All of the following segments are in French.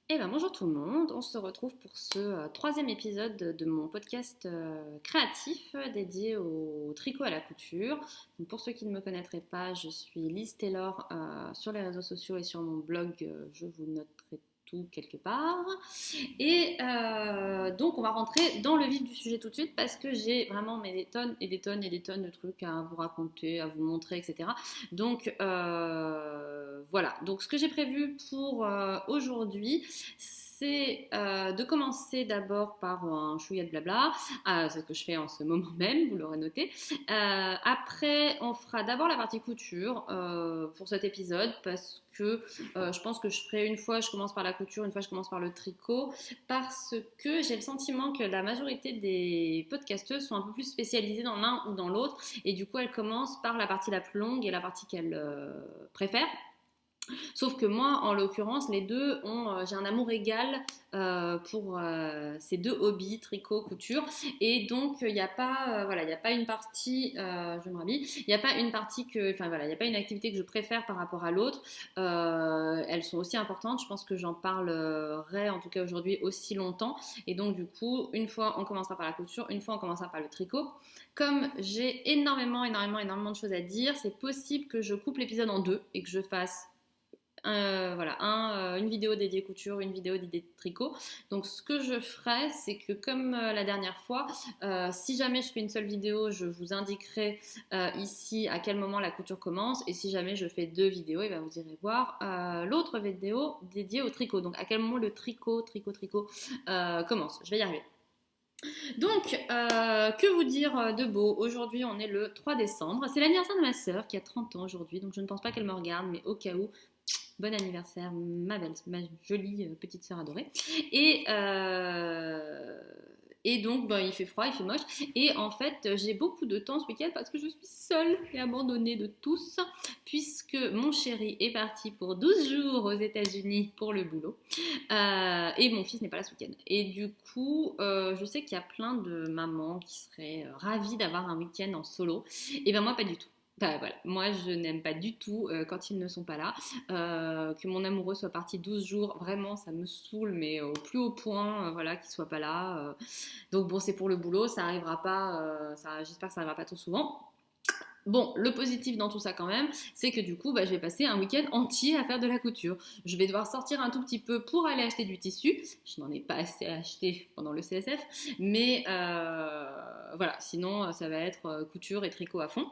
Eh ben bonjour tout le monde, on se retrouve pour ce troisième épisode de mon podcast créatif dédié au tricot à la couture. Donc, pour ceux qui ne me connaîtraient pas, je suis Liz Taylor sur les réseaux sociaux et sur mon blog, je vous noterai tout quelque part. Et donc on va rentrer dans le vif du sujet tout de suite parce que j'ai vraiment mais des tonnes et des tonnes et des tonnes de trucs à vous raconter, à vous montrer, etc. Donc voilà, donc ce que j'ai prévu pour aujourd'hui, c'est de commencer d'abord par un chouïa de blabla, c'est ce que je fais en ce moment même, vous l'aurez noté. Après, on fera d'abord la partie couture pour cet épisode parce que je pense que je ferai une fois je commence par la couture, une fois je commence par le tricot, parce que j'ai le sentiment que la majorité des podcasteuses sont un peu plus spécialisées dans l'un ou dans l'autre, et du coup elles commencent par la partie la plus longue et la partie qu'elles préfèrent. Sauf que moi, en l'occurrence, les deux j'ai un amour égal pour ces deux hobbies, tricot, couture. Et donc, il n'y a pas, voilà, il n'y a pas une partie, je me rhabille, il n'y a pas une partie que, enfin voilà, il n'y a pas une activité que je préfère par rapport à l'autre. Elles sont aussi importantes. Je pense que j'en parlerai, en tout cas aujourd'hui, aussi longtemps. Et donc, du coup, une fois on commencera par la couture, une fois on commencera par le tricot. Comme j'ai énormément de choses à dire, c'est possible que je coupe l'épisode en deux et que je fasse une vidéo dédiée couture, une vidéo dédiée tricot. Donc ce que je ferai, c'est que comme la dernière fois, si jamais je fais une seule vidéo, je vous indiquerai ici à quel moment la couture commence, et si jamais je fais deux vidéos, et bien vous irez voir l'autre vidéo dédiée au tricot. Donc à quel moment le tricot commence. Je vais y arriver. Donc, que vous dire de beau? Aujourd'hui, on est le 3 décembre. C'est l'anniversaire de ma sœur qui a 30 ans aujourd'hui, donc je ne pense pas qu'elle me regarde, mais au cas où, bon anniversaire, ma jolie petite sœur adorée. Et, euh, et donc, ben, il fait froid, il fait moche. Et en fait, j'ai beaucoup de temps ce week-end parce que je suis seule et abandonnée de tous, puisque mon chéri est parti pour 12 jours aux États-Unis pour le boulot. Et mon fils n'est pas là ce week-end. Et du coup, je sais qu'il y a plein de mamans qui seraient ravies d'avoir un week-end en solo. Et ben moi, pas du tout. Bah, voilà. Moi, je n'aime pas du tout quand ils ne sont pas là. Que mon amoureux soit parti 12 jours, vraiment, ça me saoule, mais au plus haut point, voilà, qu'il soit pas là. Donc bon, c'est pour le boulot, ça arrivera pas, j'espère que ça arrivera pas trop souvent. Bon, le positif dans tout ça quand même, c'est que du coup, bah, je vais passer un week-end entier à faire de la couture. Je vais devoir sortir un tout petit peu pour aller acheter du tissu. Je n'en ai pas assez acheté pendant le CSF, mais voilà, sinon ça va être couture et tricot à fond.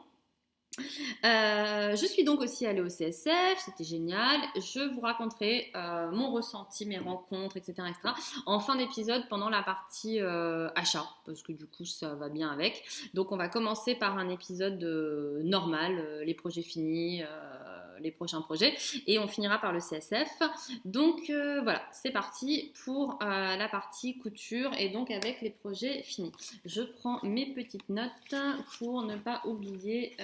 Je suis donc aussi allée au CSF, c'était génial. Je vous raconterai mon ressenti, mes rencontres, etc., etc. en fin d'épisode pendant la partie achat, parce que du coup ça va bien avec. Donc on va commencer par un épisode normal, les projets finis, les prochains projets, et on finira par le CSF. Donc voilà, c'est parti pour la partie couture, et donc avec les projets finis. Je prends mes petites notes pour ne pas oublier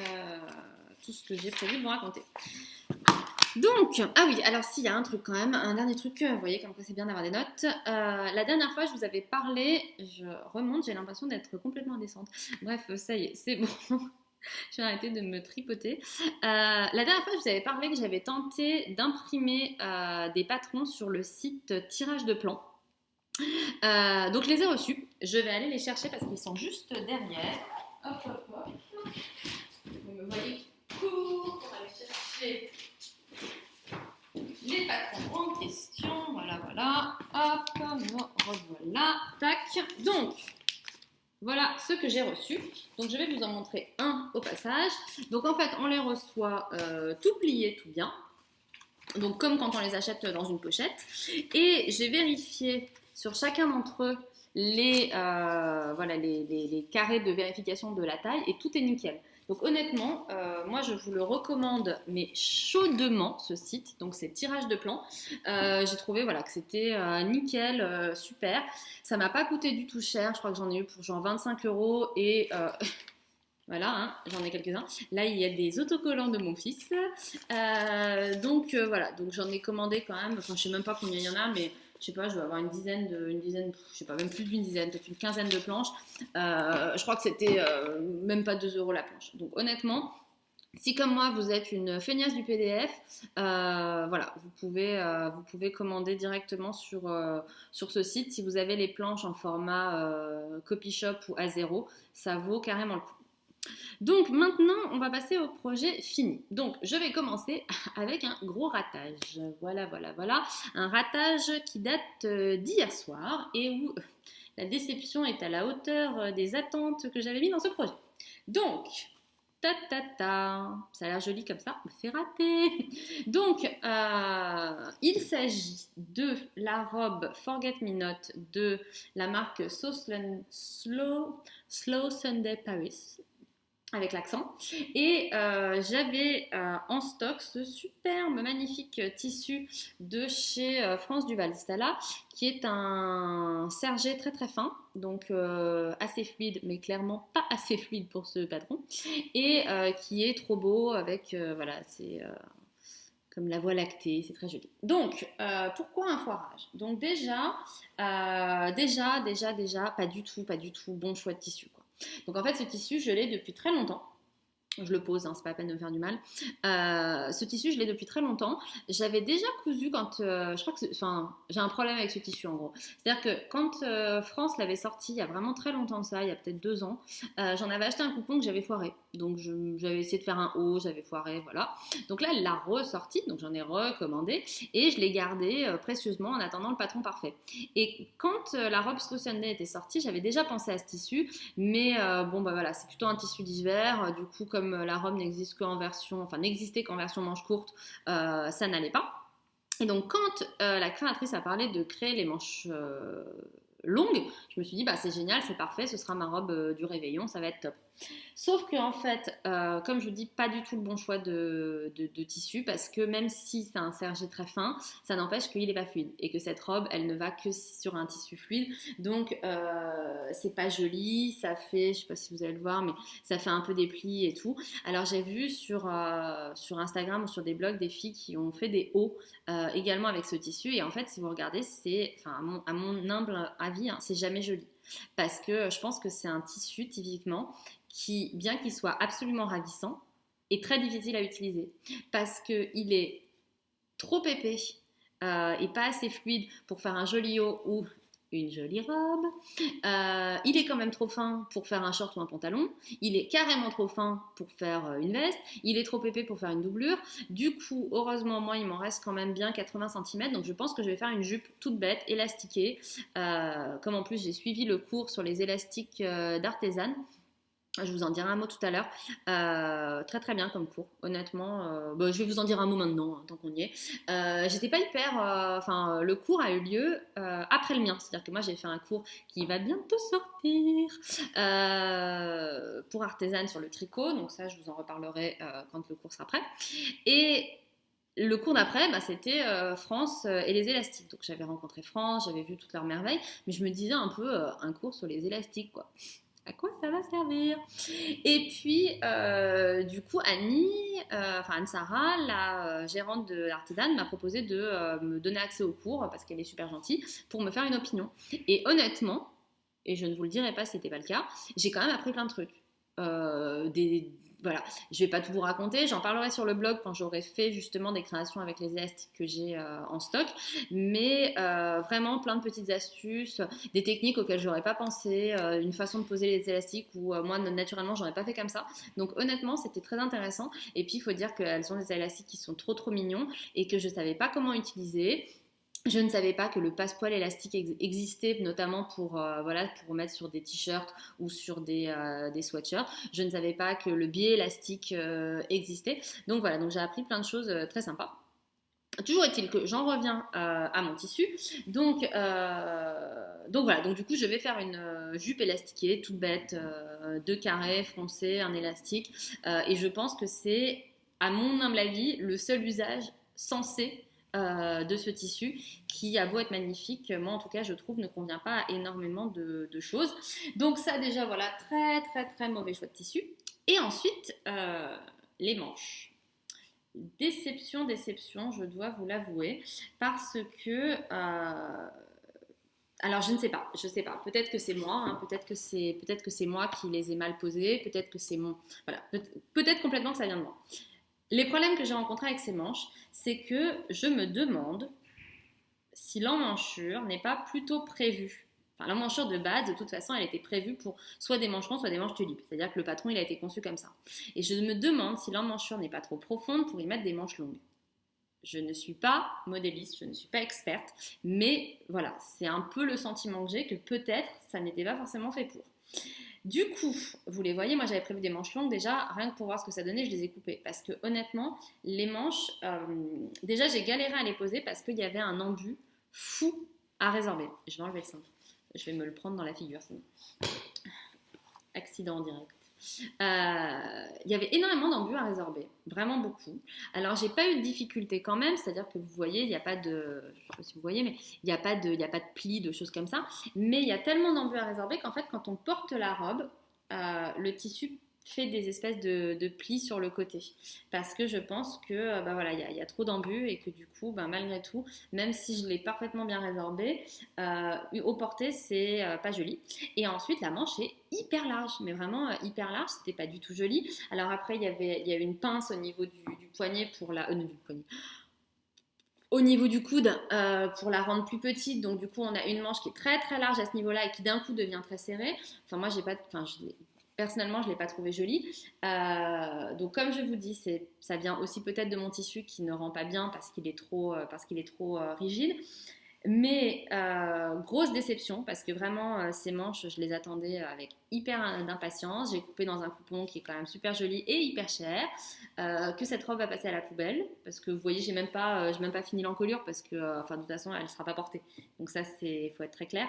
tout ce que j'ai prévu de vous raconter. Donc, ah oui, alors s'il y a un truc quand même, un dernier truc, vous voyez comme quoi c'est bien d'avoir des notes. La dernière fois, je vous avais parlé, je remonte, j'ai l'impression d'être complètement indécente. Bref, ça y est, c'est bon. Je vais arrêter de me tripoter. La dernière fois, je vous avais parlé que j'avais tenté d'imprimer des patrons sur le site Tirage de Plans. Donc, je les ai reçus. Je vais aller les chercher parce qu'ils sont juste derrière. Hop, hop, hop. Vous me voyez qui court pour aller chercher les patrons en question. Voilà, voilà. Hop, me revoilà. Tac. Donc, voilà ce que j'ai reçu. Donc, je vais vous en montrer un au passage. Donc, en fait, on les reçoit tout pliés, tout bien. Donc, comme quand on les achète dans une pochette. Et j'ai vérifié sur chacun d'entre eux voilà, les carrés de vérification de la taille, et tout est nickel. Donc honnêtement, moi je vous le recommande, mais chaudement, ce site. Donc c'est Tirage de Plans. J'ai trouvé voilà, que c'était nickel, super. Ça m'a pas coûté du tout cher. Je crois que j'en ai eu pour genre 25 euros, et voilà, hein, j'en ai quelques-uns. Là, il y a des autocollants de mon fils. Donc voilà, donc j'en ai commandé quand même. Enfin, je sais même pas combien il y en a, mais je sais pas, je dois avoir une dizaine, je sais pas, même plus d'une dizaine, peut-être une quinzaine de planches. Je crois que c'était même pas 2 euros la planche. Donc honnêtement, Si comme moi vous êtes une feignasse du PDF, voilà, vous pouvez commander directement sur ce site. Si vous avez les planches en format Copyshop ou A0, ça vaut carrément le coup. Donc maintenant, on va passer au projet fini. Donc je vais commencer avec un gros ratage. Voilà, voilà, voilà. Un ratage qui date d'hier soir et où la déception est à la hauteur des attentes que j'avais mis dans ce projet. Donc, ça a l'air joli comme ça, mais c'est raté. Donc, il s'agit de la robe Forget Me Not de la marque Slow Sunday Paris avec l'accent. Et j'avais en stock ce superbe, magnifique tissu de chez France Duval Stella, qui est un sergé très très fin, donc assez fluide, mais clairement pas assez fluide pour ce patron, et qui est trop beau avec, voilà, c'est... comme la voie lactée, c'est très joli. Donc, pourquoi un foirage? Donc déjà, pas du tout bon choix de tissu, quoi. Donc en fait, ce tissu, je l'ai depuis très longtemps. Je le pose, hein, c'est pas la peine de me faire du mal. Ce tissu, je l'ai depuis très longtemps. J'avais déjà cousu quand, je crois que, enfin, j'ai un problème avec ce tissu en gros. C'est-à-dire que quand France l'avait sorti, il y a vraiment très longtemps de ça, il y a peut-être 2 ans, j'en avais acheté un coupon que j'avais foiré. Donc j'avais essayé de faire un haut, j'avais foiré, voilà. Donc là, elle l'a ressorti, donc j'en ai recommandé et je l'ai gardé précieusement en attendant le patron parfait. Et quand la robe Slow Sunday était sortie, j'avais déjà pensé à ce tissu, mais bon bah voilà, c'est plutôt un tissu d'hiver. Du coup, comme la robe n'existe qu'en version, enfin n'existait qu'en version manche courte, ça n'allait pas. Et donc quand la créatrice a parlé de créer les manches longues, je me suis dit bah c'est génial, c'est parfait, ce sera ma robe du réveillon, ça va être top. Sauf que en fait, comme je vous dis, pas du tout le bon choix de tissu parce que même si c'est un sergé très fin, ça n'empêche qu'il n'est pas fluide et que cette robe, elle ne va que sur un tissu fluide. Donc, c'est pas joli, ça fait, je sais pas si vous allez le voir, mais ça fait un peu des plis et tout. Alors, j'ai vu sur Instagram ou sur des blogs des filles qui ont fait des hauts également avec ce tissu et en fait, si vous regardez, c'est, enfin, à mon humble avis, hein, c'est jamais joli. Parce que je pense que c'est un tissu typiquement qui, bien qu'il soit absolument ravissant, est très difficile à utiliser parce qu'il est trop épais et pas assez fluide pour faire un joli haut ou une jolie robe. Il est quand même trop fin pour faire un short ou un pantalon. Il est carrément trop fin pour faire une veste. Il est trop épais pour faire une doublure. Du coup, heureusement, moi, il m'en reste quand même bien 80 cm. Donc, je pense que je vais faire une jupe toute bête, élastiquée. Comme en plus, j'ai suivi le cours sur les élastiques d'artisan. Je vous en dirai un mot tout à l'heure. Très très bien comme cours, honnêtement. Bah, je vais vous en dire un mot maintenant, hein, tant qu'on y est. J'étais pas hyper. Enfin, le cours a eu lieu après le mien. C'est-à-dire que moi j'ai fait un cours qui va bientôt sortir pour artisan sur le tricot. Donc ça, je vous en reparlerai quand le cours sera prêt. Et le cours d'après, bah, c'était France et les élastiques. Donc j'avais rencontré France, j'avais vu toutes leurs merveilles, mais je me disais un peu un cours sur les élastiques, quoi. À quoi ça va servir? Et puis, du coup, Anne-Sara, la gérante de l'Artisan, m'a proposé de me donner accès au cours, parce qu'elle est super gentille, pour me faire une opinion. Et honnêtement, et je ne vous le dirai pas si c'était pas le cas, j'ai quand même appris plein de trucs. Voilà, je vais pas tout vous raconter, j'en parlerai sur le blog quand j'aurai fait justement des créations avec les élastiques que j'ai en stock, mais vraiment plein de petites astuces, des techniques auxquelles j'aurais pas pensé, une façon de poser les élastiques où moi naturellement j'aurais pas fait comme ça. Donc honnêtement c'était très intéressant et puis il faut dire qu'elles sont des élastiques qui sont trop mignons et que je savais pas comment utiliser. Je ne savais pas que le passepoil élastique existait, notamment voilà, pour mettre sur des t-shirts ou sur des sweatshirts. Je ne savais pas que le biais élastique existait. Donc voilà, donc j'ai appris plein de choses très sympas. Toujours est-il que j'en reviens à mon tissu. Donc voilà, donc du coup je vais faire une jupe élastiquée, toute bête, 2 carrés froncés, un élastique. Et je pense que c'est, à mon humble avis, le seul usage sensé de ce tissu qui a beau être magnifique, moi en tout cas je trouve ne convient pas à énormément de choses. Donc ça déjà voilà, très très très mauvais choix de tissu. Et ensuite les manches. Déception, je dois vous l'avouer, parce que Alors je ne sais pas, je sais pas. Peut-être que c'est moi, hein, peut-être que c'est moi qui les ai mal posés, peut-être que c'est mon, voilà, peut-être complètement que ça vient de moi. Les problèmes que j'ai rencontrés avec ces manches, c'est que je me demande si l'emmanchure n'est pas plutôt prévue. Enfin, l'emmanchure de base, de toute façon, elle était prévue pour soit des manches ronds, soit des manches tulipes. C'est-à-dire que le patron, il a été conçu comme ça. Et je me demande si l'emmanchure n'est pas trop profonde pour y mettre des manches longues. Je ne suis pas modéliste, je ne suis pas experte, mais voilà, c'est un peu le sentiment que j'ai que peut-être ça n'était pas forcément fait pour. Du coup, vous les voyez, moi j'avais prévu des manches longues déjà, rien que pour voir ce que ça donnait, je les ai coupées. Parce que honnêtement, les manches, déjà j'ai galéré à les poser parce qu'il y avait un embu fou à résorber. Je vais enlever le cintre, je vais me le prendre dans la figure sinon. Accident en direct. Il y avait énormément d'embus à résorber, vraiment beaucoup. Alors j'ai pas eu de difficulté quand même, c'est-à-dire que vous voyez, il n'y a pas de, je sais pas si vous voyez, mais il n'y a pas de plis, de choses comme ça. Mais il y a tellement d'embus à résorber qu'en fait, quand on porte la robe, le tissu fait des espèces de plis sur le côté, parce que je pense que bah voilà, il y a trop d'embus et que du coup, bah, malgré tout, même si je l'ai parfaitement bien résorbé, au porté c'est pas joli. Et ensuite, la manche est hyper large, mais vraiment hyper large, c'était pas du tout joli. Alors après, il y a une pince au niveau du poignet pour la... non, du poignet. Au niveau du coude, pour la rendre plus petite, donc du coup, on a une manche qui est très très large à ce niveau-là et qui d'un coup devient très serrée. Enfin, moi, j'ai pas... Enfin, personnellement, je ne l'ai pas trouvé jolie. Donc, comme je vous dis, ça vient aussi peut-être de mon tissu qui ne rend pas bien parce qu'il est trop rigide. Mais grosse déception parce que vraiment ces manches je les attendais avec hyper d'impatience. J'ai coupé dans un coupon qui est quand même super joli et hyper cher. Que cette robe va passer à la poubelle parce que vous voyez j'ai même pas fini l'encolure parce que enfin de toute façon elle ne sera pas portée. Donc ça c'est faut être très clair.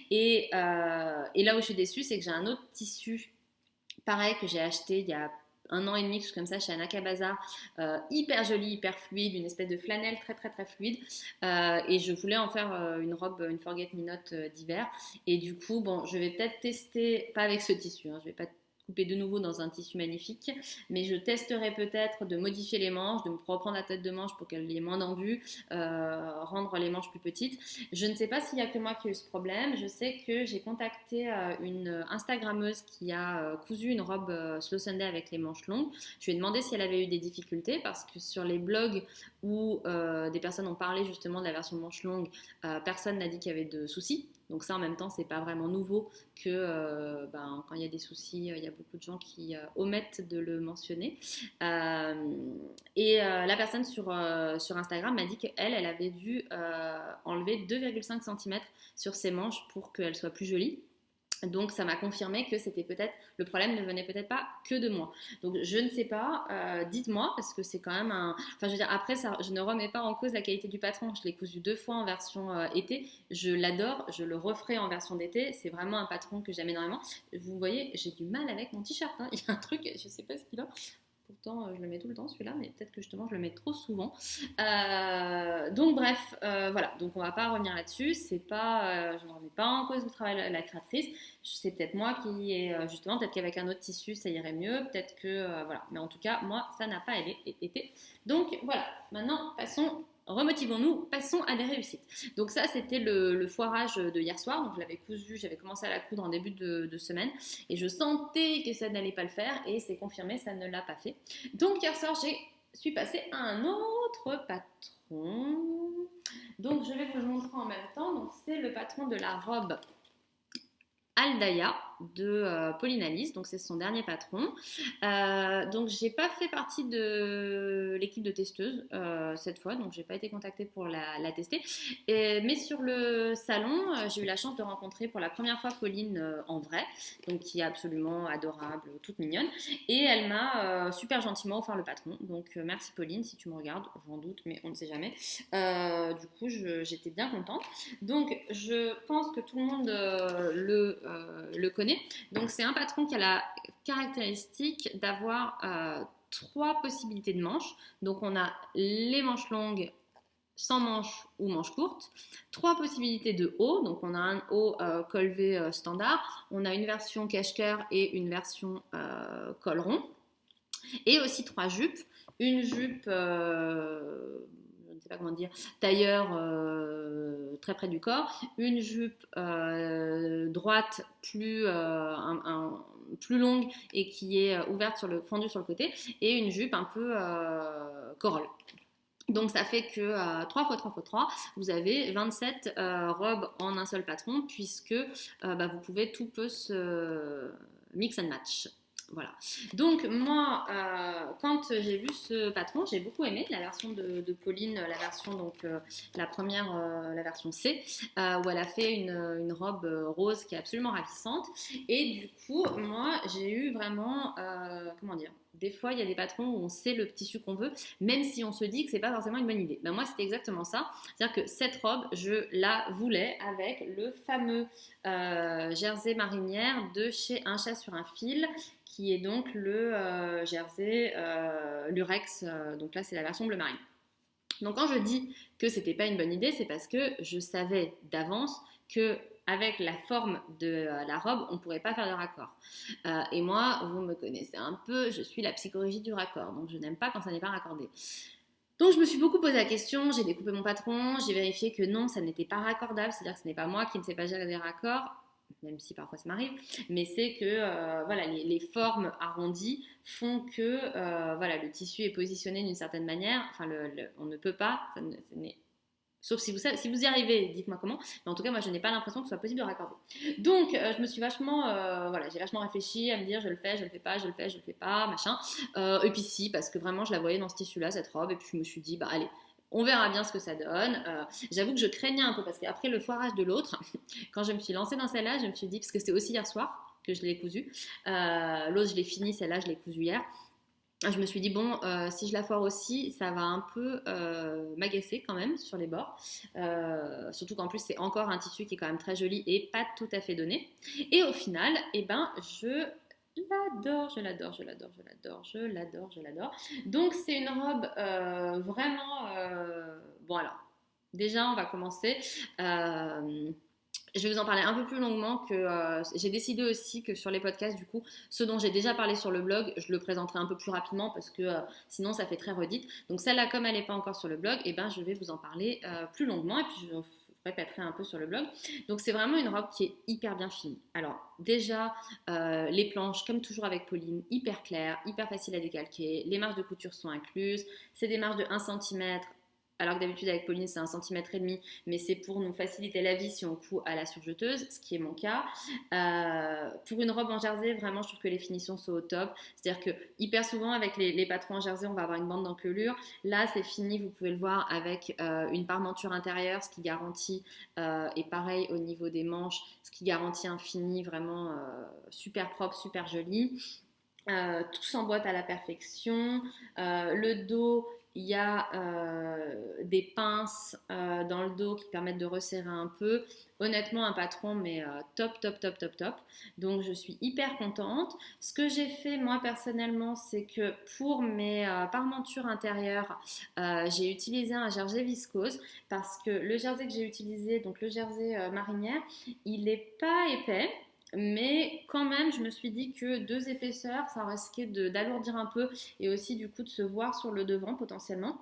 Et là où je suis déçue c'est que j'ai un autre tissu pareil que j'ai acheté il y a 1 an et demi, quelque chose comme ça, chez Anaka Bazar, hyper joli, hyper fluide, une espèce de flanelle très très très fluide. Et je voulais en faire une robe, une Forget Me Not d'hiver. Et du coup, bon, je vais peut-être tester, pas avec ce tissu, hein, je vais pas couper de nouveau dans un tissu magnifique, mais je testerai peut-être de modifier les manches, de me reprendre la tête de manche pour qu'elle ait moins d'embus, rendre les manches plus petites. Je ne sais pas s'il n'y a que moi qui ai eu ce problème. Je sais que j'ai contacté une Instagrammeuse qui a cousu une robe Slow Sunday avec les manches longues. Je lui ai demandé si elle avait eu des difficultés parce que sur les blogs où des personnes ont parlé justement de la version manche longue, personne n'a dit qu'il y avait de soucis. Donc ça, en même temps, c'est pas vraiment nouveau que quand il y a des soucis, il y a beaucoup de gens qui omettent de le mentionner. La personne sur Instagram m'a dit qu'elle avait dû enlever 2,5 cm sur ses manches pour qu'elles soient plus jolies. Donc ça m'a confirmé que c'était peut-être le problème ne venait peut-être pas que de moi. Donc je ne sais pas, dites-moi parce que c'est quand même un. Enfin je veux dire après ça, je ne remets pas en cause la qualité du patron. Je l'ai cousu 2 fois en version été. Je l'adore, je le referai en version d'été. C'est vraiment un patron que j'aime énormément. Vous voyez, j'ai du mal avec mon t-shirt. Hein. Il y a un truc, je ne sais pas ce qu'il a. Pourtant, je le mets tout le temps celui-là, mais peut-être que justement je le mets trop souvent. Donc bref, voilà. Donc on va pas revenir là-dessus. C'est pas, je ne remets pas en cause le travail de la créatrice. C'est peut-être moi qui ai justement, peut-être qu'avec un autre tissu ça irait mieux. Peut-être que voilà. Mais en tout cas, moi ça n'a pas été. Donc voilà. Maintenant, remotivons-nous, passons à des réussites. Donc ça, c'était le foirage de hier soir. Donc je l'avais cousu, j'avais commencé à la coudre en début de semaine et je sentais que ça n'allait pas le faire et c'est confirmé, ça ne l'a pas fait. Donc hier soir, je suis passée à un autre patron. Donc je vais vous le montrer en même temps. Donc c'est le patron de la robe Aldaya de Pauline Alice, donc c'est son dernier patron. Donc j'ai pas fait partie de l'équipe de testeuses cette fois, donc j'ai pas été contactée pour la tester. Mais sur le salon, j'ai eu la chance de rencontrer pour la première fois Pauline en vrai, donc qui est absolument adorable, toute mignonne, et elle m'a super gentiment offert le patron. Donc merci Pauline si tu me regardes, j'en doute, mais on ne sait jamais. Du coup j'étais bien contente. Donc je pense que tout le monde le connaît. Donc c'est un patron qui a la caractéristique d'avoir 3 possibilités de manches. Donc on a les manches longues sans manches ou manches courtes, 3 possibilités de haut, donc on a un haut col V standard, on a une version cache-cœur et une version col rond, et aussi 3 jupes, une jupe je ne sais pas comment dire, tailleur très près du corps, une jupe droite plus longue et qui est ouverte fendue sur le côté, et une jupe un peu corolle. Donc ça fait que 3 x 3 x 3, vous avez 27 robes en un seul patron, puisque vous pouvez, tout peut se mix and match. Voilà. Donc moi, quand j'ai vu ce patron, j'ai beaucoup aimé la version de Pauline, la version donc la première, la version C, où elle a fait une robe rose qui est absolument ravissante. Et du coup, moi, j'ai eu vraiment, comment dire, des fois, il y a des patrons où on sait le tissu qu'on veut, même si on se dit que c'est pas forcément une bonne idée. Ben moi, c'était exactement ça. C'est-à-dire que cette robe, je la voulais avec le fameux jersey marinière de chez Un chat sur un fil, qui est donc le jersey Lurex. Donc là, c'est la version bleu marine. Donc quand je dis que c'était pas une bonne idée, c'est parce que je savais d'avance que avec la forme de la robe, on ne pourrait pas faire de raccord. Et moi, vous me connaissez un peu, je suis la psychologie du raccord, donc je n'aime pas quand ça n'est pas raccordé. Donc je me suis beaucoup posé la question, j'ai découpé mon patron, j'ai vérifié que non, ça n'était pas raccordable, c'est-à-dire que ce n'est pas moi qui ne sais pas gérer des raccords, même si parfois ça m'arrive, mais c'est que voilà, les formes arrondies font que voilà, le tissu est positionné d'une certaine manière, enfin on ne peut pas, ça n'est sauf si vous y arrivez, dites-moi comment. Mais en tout cas, moi, je n'ai pas l'impression que ce soit possible de raccorder. Donc, je me suis vachement, voilà, j'ai vachement réfléchi à me dire, je le fais, je le fais pas, je le fais, je le fais pas, machin. Et puis si, parce que vraiment, je la voyais dans ce tissu-là, cette robe, et puis je me suis dit, bah allez. On verra bien ce que ça donne. J'avoue que je craignais un peu parce qu'après le foirage de l'autre, quand je me suis lancée dans celle-là, je me suis dit, parce que c'était aussi hier soir que je l'ai cousue. L'autre, je l'ai fini, celle-là, je l'ai cousue hier. Je me suis dit, bon, si je la foire aussi, ça va un peu m'agacer quand même sur les bords. Surtout qu'en plus, c'est encore un tissu qui est quand même très joli et pas tout à fait donné. Et au final, eh ben, je l'adore, je l'adore, je l'adore, je l'adore, je l'adore, je l'adore. Donc, c'est une robe vraiment... Bon, alors, déjà, on va commencer. Je vais vous en parler un peu plus longuement que j'ai décidé aussi que sur les podcasts, du coup, ce dont j'ai déjà parlé sur le blog, je le présenterai un peu plus rapidement parce que sinon ça fait très redite. Donc celle-là, comme elle n'est pas encore sur le blog, eh ben, je vais vous en parler plus longuement et puis je répéterai un peu sur le blog. Donc c'est vraiment une robe qui est hyper bien finie. Alors déjà, les planches, comme toujours avec Pauline, hyper claires, hyper faciles à décalquer. Les marges de couture sont incluses. C'est des marges de 1 cm. Alors que d'habitude avec Pauline c'est 1,5 cm, mais c'est pour nous faciliter la vie si on coud à la surjeteuse, ce qui est mon cas. Pour une robe en jersey, vraiment je trouve que les finitions sont au top. C'est-à-dire que hyper souvent avec les patrons en jersey, on va avoir une bande d'encolure. Là c'est fini, vous pouvez le voir avec une parmenture intérieure, ce qui garantit, et pareil au niveau des manches, ce qui garantit un fini vraiment super propre, super joli. Tout s'emboîte à la perfection. Le dos, il y a des pinces dans le dos qui permettent de resserrer un peu. Honnêtement, un patron, mais top, top, top, top, top. Donc, je suis hyper contente. Ce que j'ai fait, moi, personnellement, c'est que pour mes parmentures intérieures, j'ai utilisé un jersey viscose parce que le jersey que j'ai utilisé, donc le jersey marinière, il n'est pas épais. Mais quand même, je me suis dit que 2 épaisseurs, ça risquait d'alourdir un peu et aussi du coup de se voir sur le devant potentiellement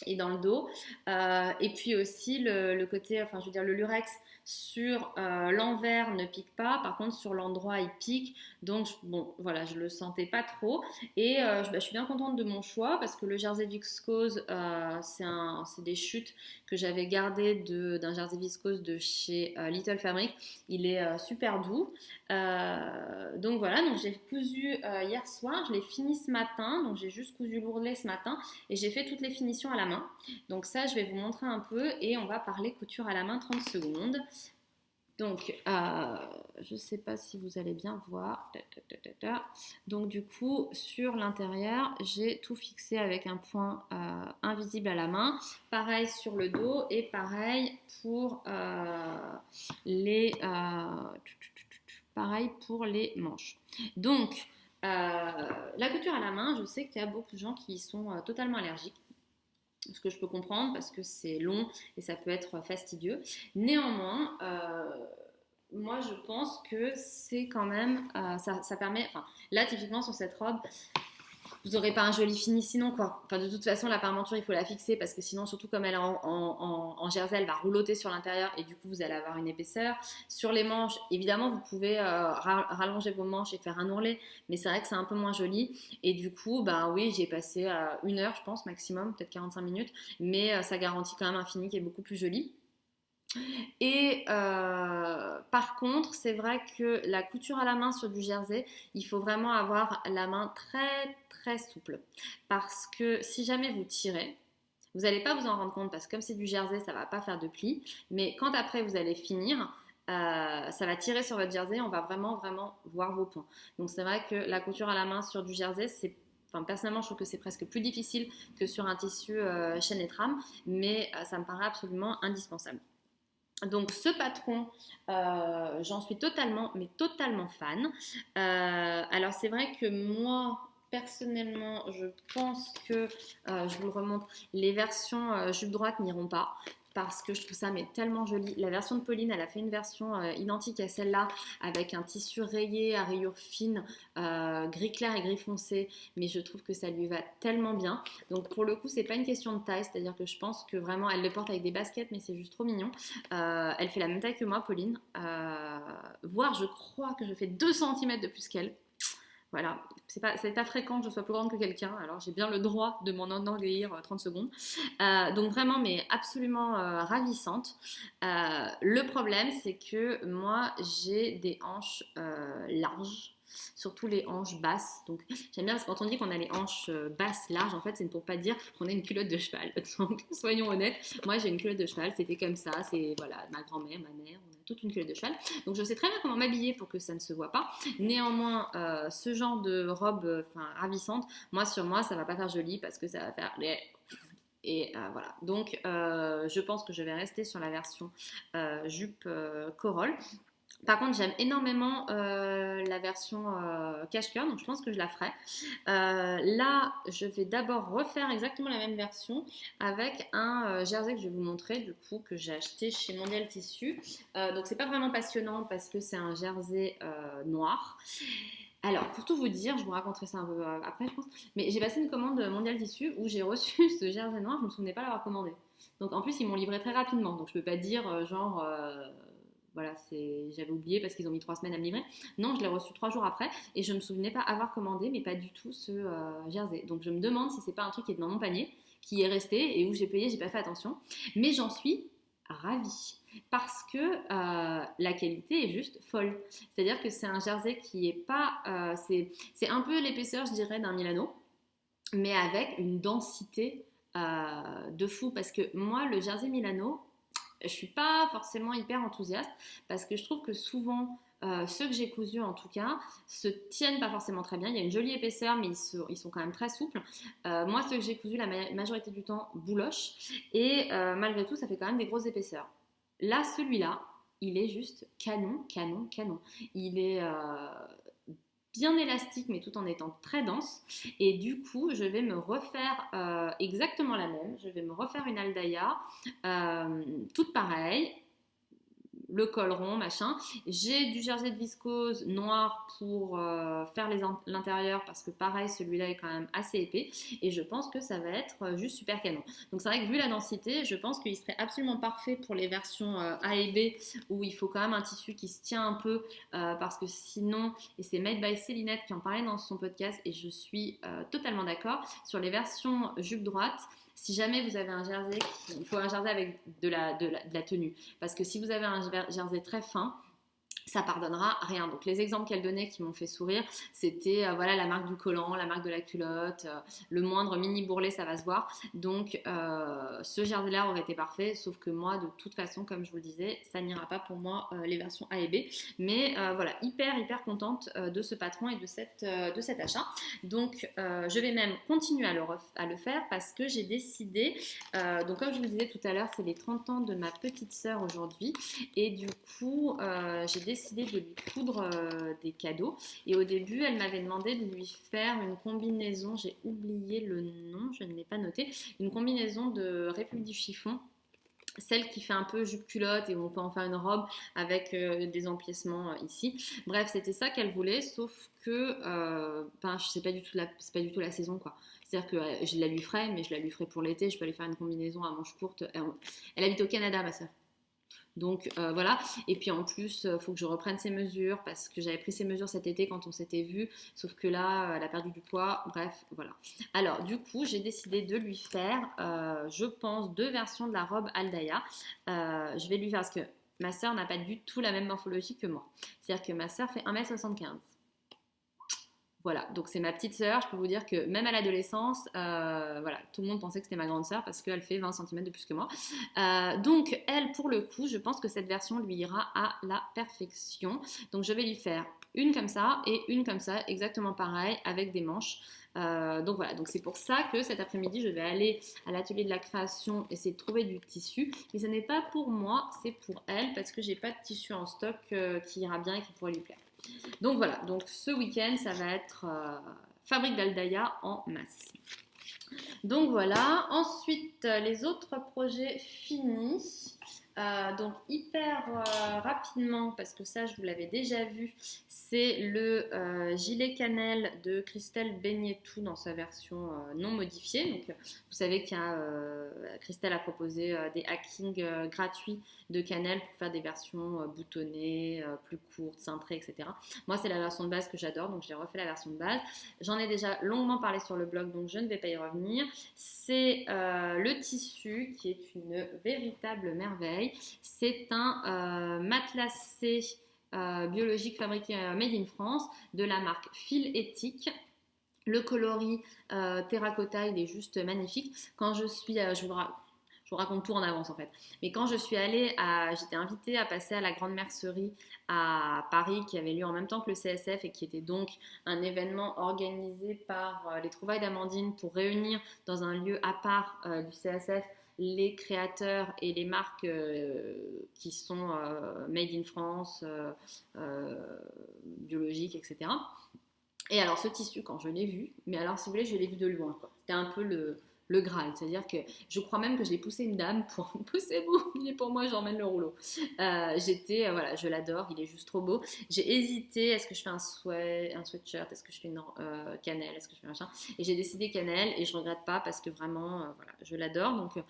et dans le dos. Et puis aussi le côté, enfin je veux dire le lurex sur l'envers ne pique pas, par contre sur l'endroit il pique, donc bon voilà, je le sentais pas trop et je suis bien contente de mon choix parce que le jersey viscose c'est des chutes que j'avais gardées d'un jersey viscose de chez Little Fabric. Il est super doux, donc voilà, donc j'ai cousu hier soir, je l'ai fini ce matin, donc j'ai juste cousu l'ourlet ce matin et j'ai fait toutes les finitions à la main. Donc ça, je vais vous montrer un peu et on va parler couture à la main 30 secondes. Donc, je ne sais pas si vous allez bien voir. Donc du coup, sur l'intérieur, j'ai tout fixé avec un point invisible à la main. Pareil sur le dos et pareil pour pareil pour les manches. Donc, la couture à la main, je sais qu'il y a beaucoup de gens qui y sont totalement allergiques. Ce que je peux comprendre parce que c'est long et ça peut être fastidieux. Néanmoins, moi je pense que c'est quand même, ça permet, enfin là typiquement sur cette robe, vous n'aurez pas un joli fini sinon quoi. Enfin de toute façon la parmenture il faut la fixer parce que sinon surtout comme elle est en jersey elle va roulotter sur l'intérieur et du coup vous allez avoir une épaisseur. Sur les manches évidemment vous pouvez rallonger vos manches et faire un ourlet mais c'est vrai que c'est un peu moins joli et du coup bah oui j'ai passé 1 heure je pense maximum, peut-être 45 minutes mais ça garantit quand même un fini qui est beaucoup plus joli. Et par contre, c'est vrai que la couture à la main sur du jersey, il faut vraiment avoir la main très très souple. Parce que si jamais vous tirez, vous n'allez pas vous en rendre compte parce que comme c'est du jersey, ça ne va pas faire de plis. Mais quand après vous allez finir, ça va tirer sur votre jersey, on va vraiment vraiment voir vos points. Donc c'est vrai que la couture à la main sur du jersey, c'est Enfin, personnellement, je trouve que c'est presque plus difficile que sur un tissu chaîne et trame, mais ça me paraît absolument indispensable. Donc ce patron, j'en suis totalement, mais totalement fan. Alors c'est vrai que moi, personnellement, je pense que, je vous le remontre, les versions jupe droite n'iront pas. Parce que je trouve ça mais tellement joli. La version de Pauline, elle a fait une version identique à celle-là, avec un tissu rayé à rayures fines, gris clair et gris foncé. Mais je trouve que ça lui va tellement bien. Donc pour le coup, c'est pas une question de taille, c'est-à-dire que je pense que vraiment, elle le porte avec des baskets, mais c'est juste trop mignon. Elle fait la même taille que moi, Pauline. Voire, je crois que je fais 2 cm de plus qu'elle. Voilà, c'est pas fréquent que je sois plus grande que quelqu'un, alors j'ai bien le droit de m'en enorgueillir 30 secondes. Donc vraiment, mais absolument ravissante. Le problème, c'est que moi, j'ai des hanches larges. Surtout les hanches basses. Donc j'aime bien parce que quand on dit qu'on a les hanches basses larges, en fait c'est pour pas dire qu'on a une culotte de cheval. Donc soyons honnêtes, moi j'ai une culotte de cheval, c'était comme ça, c'est voilà ma grand-mère, ma mère, on a toute une culotte de cheval. Donc je sais très bien comment m'habiller pour que ça ne se voit pas. Néanmoins, ce genre de robe ravissante, moi sur moi ça va pas faire joli parce que ça va faire les... Et voilà, donc je pense que je vais rester sur la version jupe corolle. Par contre, j'aime énormément la version cache-cœur, donc je pense que je la ferai. Là, je vais d'abord refaire exactement la même version avec un jersey que je vais vous montrer, du coup, que j'ai acheté chez Mondial Tissu. Donc, c'est pas vraiment passionnant parce que c'est un jersey noir. Alors, pour tout vous dire, je vous raconterai ça un peu après, je pense, mais j'ai passé une commande Mondial Tissu où j'ai reçu ce jersey noir, je ne me souvenais pas l'avoir commandé. Donc, en plus, ils m'ont livré très rapidement, donc je peux pas dire voilà, j'avais oublié parce qu'ils ont mis 3 semaines à me livrer. Non, je l'ai reçu 3 jours après et je ne me souvenais pas avoir commandé, mais pas du tout ce jersey. Donc je me demande si c'est pas un truc qui est dans mon panier, qui est resté et où j'ai payé, j'ai pas fait attention. Mais j'en suis ravie parce que la qualité est juste folle. C'est-à-dire que c'est un jersey qui est pas, c'est un peu l'épaisseur, je dirais, d'un Milano, mais avec une densité de fou. Parce que moi, le jersey Milano, je suis pas forcément hyper enthousiaste parce que je trouve que souvent ceux que j'ai cousus en tout cas se tiennent pas forcément très bien. Il y a une jolie épaisseur mais ils sont quand même très souples. Moi ceux que j'ai cousus la majorité du temps bouloche et malgré tout ça fait quand même des grosses épaisseurs. Là celui-là il est juste canon, canon, canon. Il est bien élastique mais tout en étant très dense et du coup je vais me refaire exactement la même, je vais me refaire une Aldaïa toute pareille, le col rond, machin. J'ai du jersey de viscose noir pour faire l'intérieur parce que pareil, celui-là est quand même assez épais et je pense que ça va être juste super canon. Donc c'est vrai que vu la densité, je pense qu'il serait absolument parfait pour les versions A et B où il faut quand même un tissu qui se tient un peu parce que sinon, et c'est Made by Célinette qui en parlait dans son podcast et je suis totalement d'accord, sur les versions jupe droite, si jamais vous avez un jersey, il faut un jersey avec de la tenue. Parce que si vous avez un jersey très fin, ça pardonnera rien. Donc les exemples qu'elle donnait qui m'ont fait sourire, c'était voilà la marque du collant, la marque de la culotte, le moindre mini bourrelet ça va se voir. Donc ce jersey là aurait été parfait, sauf que moi de toute façon comme je vous le disais, ça n'ira pas pour moi les versions A et B. Mais voilà, hyper contente de ce patron et de cet achat. Donc je vais même continuer à le faire parce que j'ai décidé, donc comme je vous le disais tout à l'heure, c'est les 30 ans de ma petite sœur aujourd'hui et du coup j'ai décidé de lui coudre des cadeaux et au début elle m'avait demandé de lui faire une combinaison, j'ai oublié le nom, je ne l'ai pas noté, une combinaison de République du chiffon celle qui fait un peu jupe culotte et où on peut en faire une robe avec des empiècements ici. Bref, c'était ça qu'elle voulait, sauf que ben, c'est pas du tout la saison quoi. C'est-à-dire que je la lui ferai, mais je la lui ferai pour l'été. Je peux lui faire une combinaison à manches courtes. Elle habite au Canada, ma soeur. Donc voilà, et puis en plus, il faut que je reprenne ses mesures parce que j'avais pris ses mesures cet été quand on s'était vu, sauf que là, elle a perdu du poids, bref, voilà. Alors du coup, j'ai décidé de lui faire, je pense, 2 versions de la robe Aldaya. Je vais lui faire parce que ma soeur n'a pas du tout la même morphologie que moi. C'est-à-dire que ma soeur fait 1m75. Voilà, donc c'est ma petite sœur. Je peux vous dire que même à l'adolescence, voilà, tout le monde pensait que c'était ma grande sœur parce qu'elle fait 20 cm de plus que moi. Donc elle, pour le coup, je pense que cette version lui ira à la perfection. Donc je vais lui faire une comme ça et une comme ça, exactement pareil, avec des manches. Donc voilà, donc c'est pour ça que cet après-midi, je vais aller à l'atelier de la création essayer de trouver du tissu. Mais ce n'est pas pour moi, c'est pour elle parce que j'ai pas de tissu en stock qui ira bien et qui pourrait lui plaire. Donc voilà, donc ce week-end, ça va être fabrique d'Aldaya en masse. Donc voilà, ensuite les autres projets finis. Donc hyper rapidement, parce que ça je vous l'avais déjà vu, c'est le gilet cannelle de Christelle Beignetou dans sa version non modifiée. Donc vous savez qu'il y a, Christelle a proposé des hackings gratuits de cannelle pour faire des versions boutonnées, plus courtes, cintrées, etc. Moi c'est la version de base que j'adore, donc j'ai refait la version de base. J'en ai déjà longuement parlé sur le blog, donc je ne vais pas y revenir. C'est le tissu qui est une véritable merveille. C'est un matelassé biologique fabriqué made in France de la marque Fil Éthique. Le coloris terracotta, il est juste magnifique. Quand je suis, je vous raconte tout en avance en fait. Mais quand je suis allée j'étais invitée à passer à la Grande Mercerie à Paris qui avait lieu en même temps que le CSF et qui était donc un événement organisé par les Trouvailles d'Amandine pour réunir dans un lieu à part du CSF les créateurs et les marques qui sont made in France, biologiques, etc. Et alors ce tissu, quand je l'ai vu, mais alors si vous voulez, je l'ai vu de loin, quoi. C'était un peu le Graal, c'est-à-dire que je crois même que j'ai poussé une dame pour poussez-vous, il est pour moi, j'emmène le rouleau. Voilà, je l'adore, il est juste trop beau. J'ai hésité, est-ce que je fais un sweatshirt, est-ce que je fais une cannelle, est-ce que je fais machin, et j'ai décidé cannelle et je regrette pas parce que vraiment, voilà, je l'adore. Donc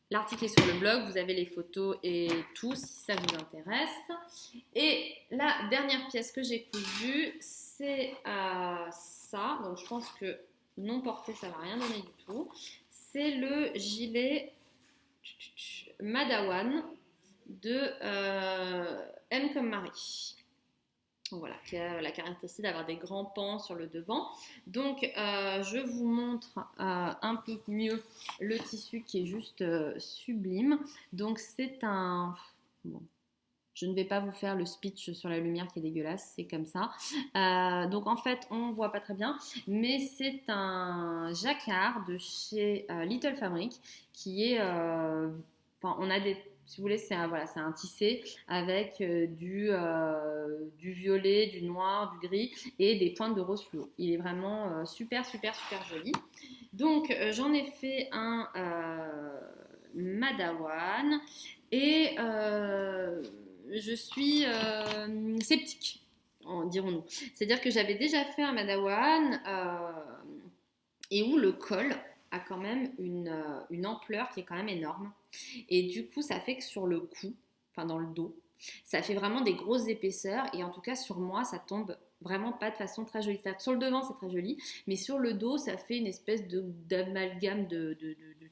l'article est sur le blog, vous avez les photos et tout si ça vous intéresse. Et la dernière pièce que j'ai cousue, c'est ça. Donc je pense que non porté, ça va rien donner du tout. C'est le gilet Madawan de M comme Marie. Donc voilà, qui a la caractéristique d'avoir des grands pans sur le devant. Donc je vous montre un peu mieux le tissu qui est juste sublime. Donc c'est un... Bon, je ne vais pas vous faire le speech sur la lumière qui est dégueulasse, c'est comme ça. Donc en fait, on ne voit pas très bien, mais c'est un jacquard de chez Little Fabric qui est... on a des... Si vous voulez, c'est un tissé avec du violet, du noir, du gris et des pointes de rose fluo. Il est vraiment super, super, super joli. Donc j'en ai fait un Madawan et je suis sceptique, dirons-nous. C'est-à-dire que j'avais déjà fait un Madawan et où le col a quand même une ampleur qui est quand même énorme. Et du coup, ça fait que sur le cou, enfin dans le dos, ça fait vraiment des grosses épaisseurs. Et en tout cas, sur moi, ça tombe vraiment pas de façon très jolie. Sur le devant, c'est très joli, mais sur le dos, ça fait une espèce d'amalgame de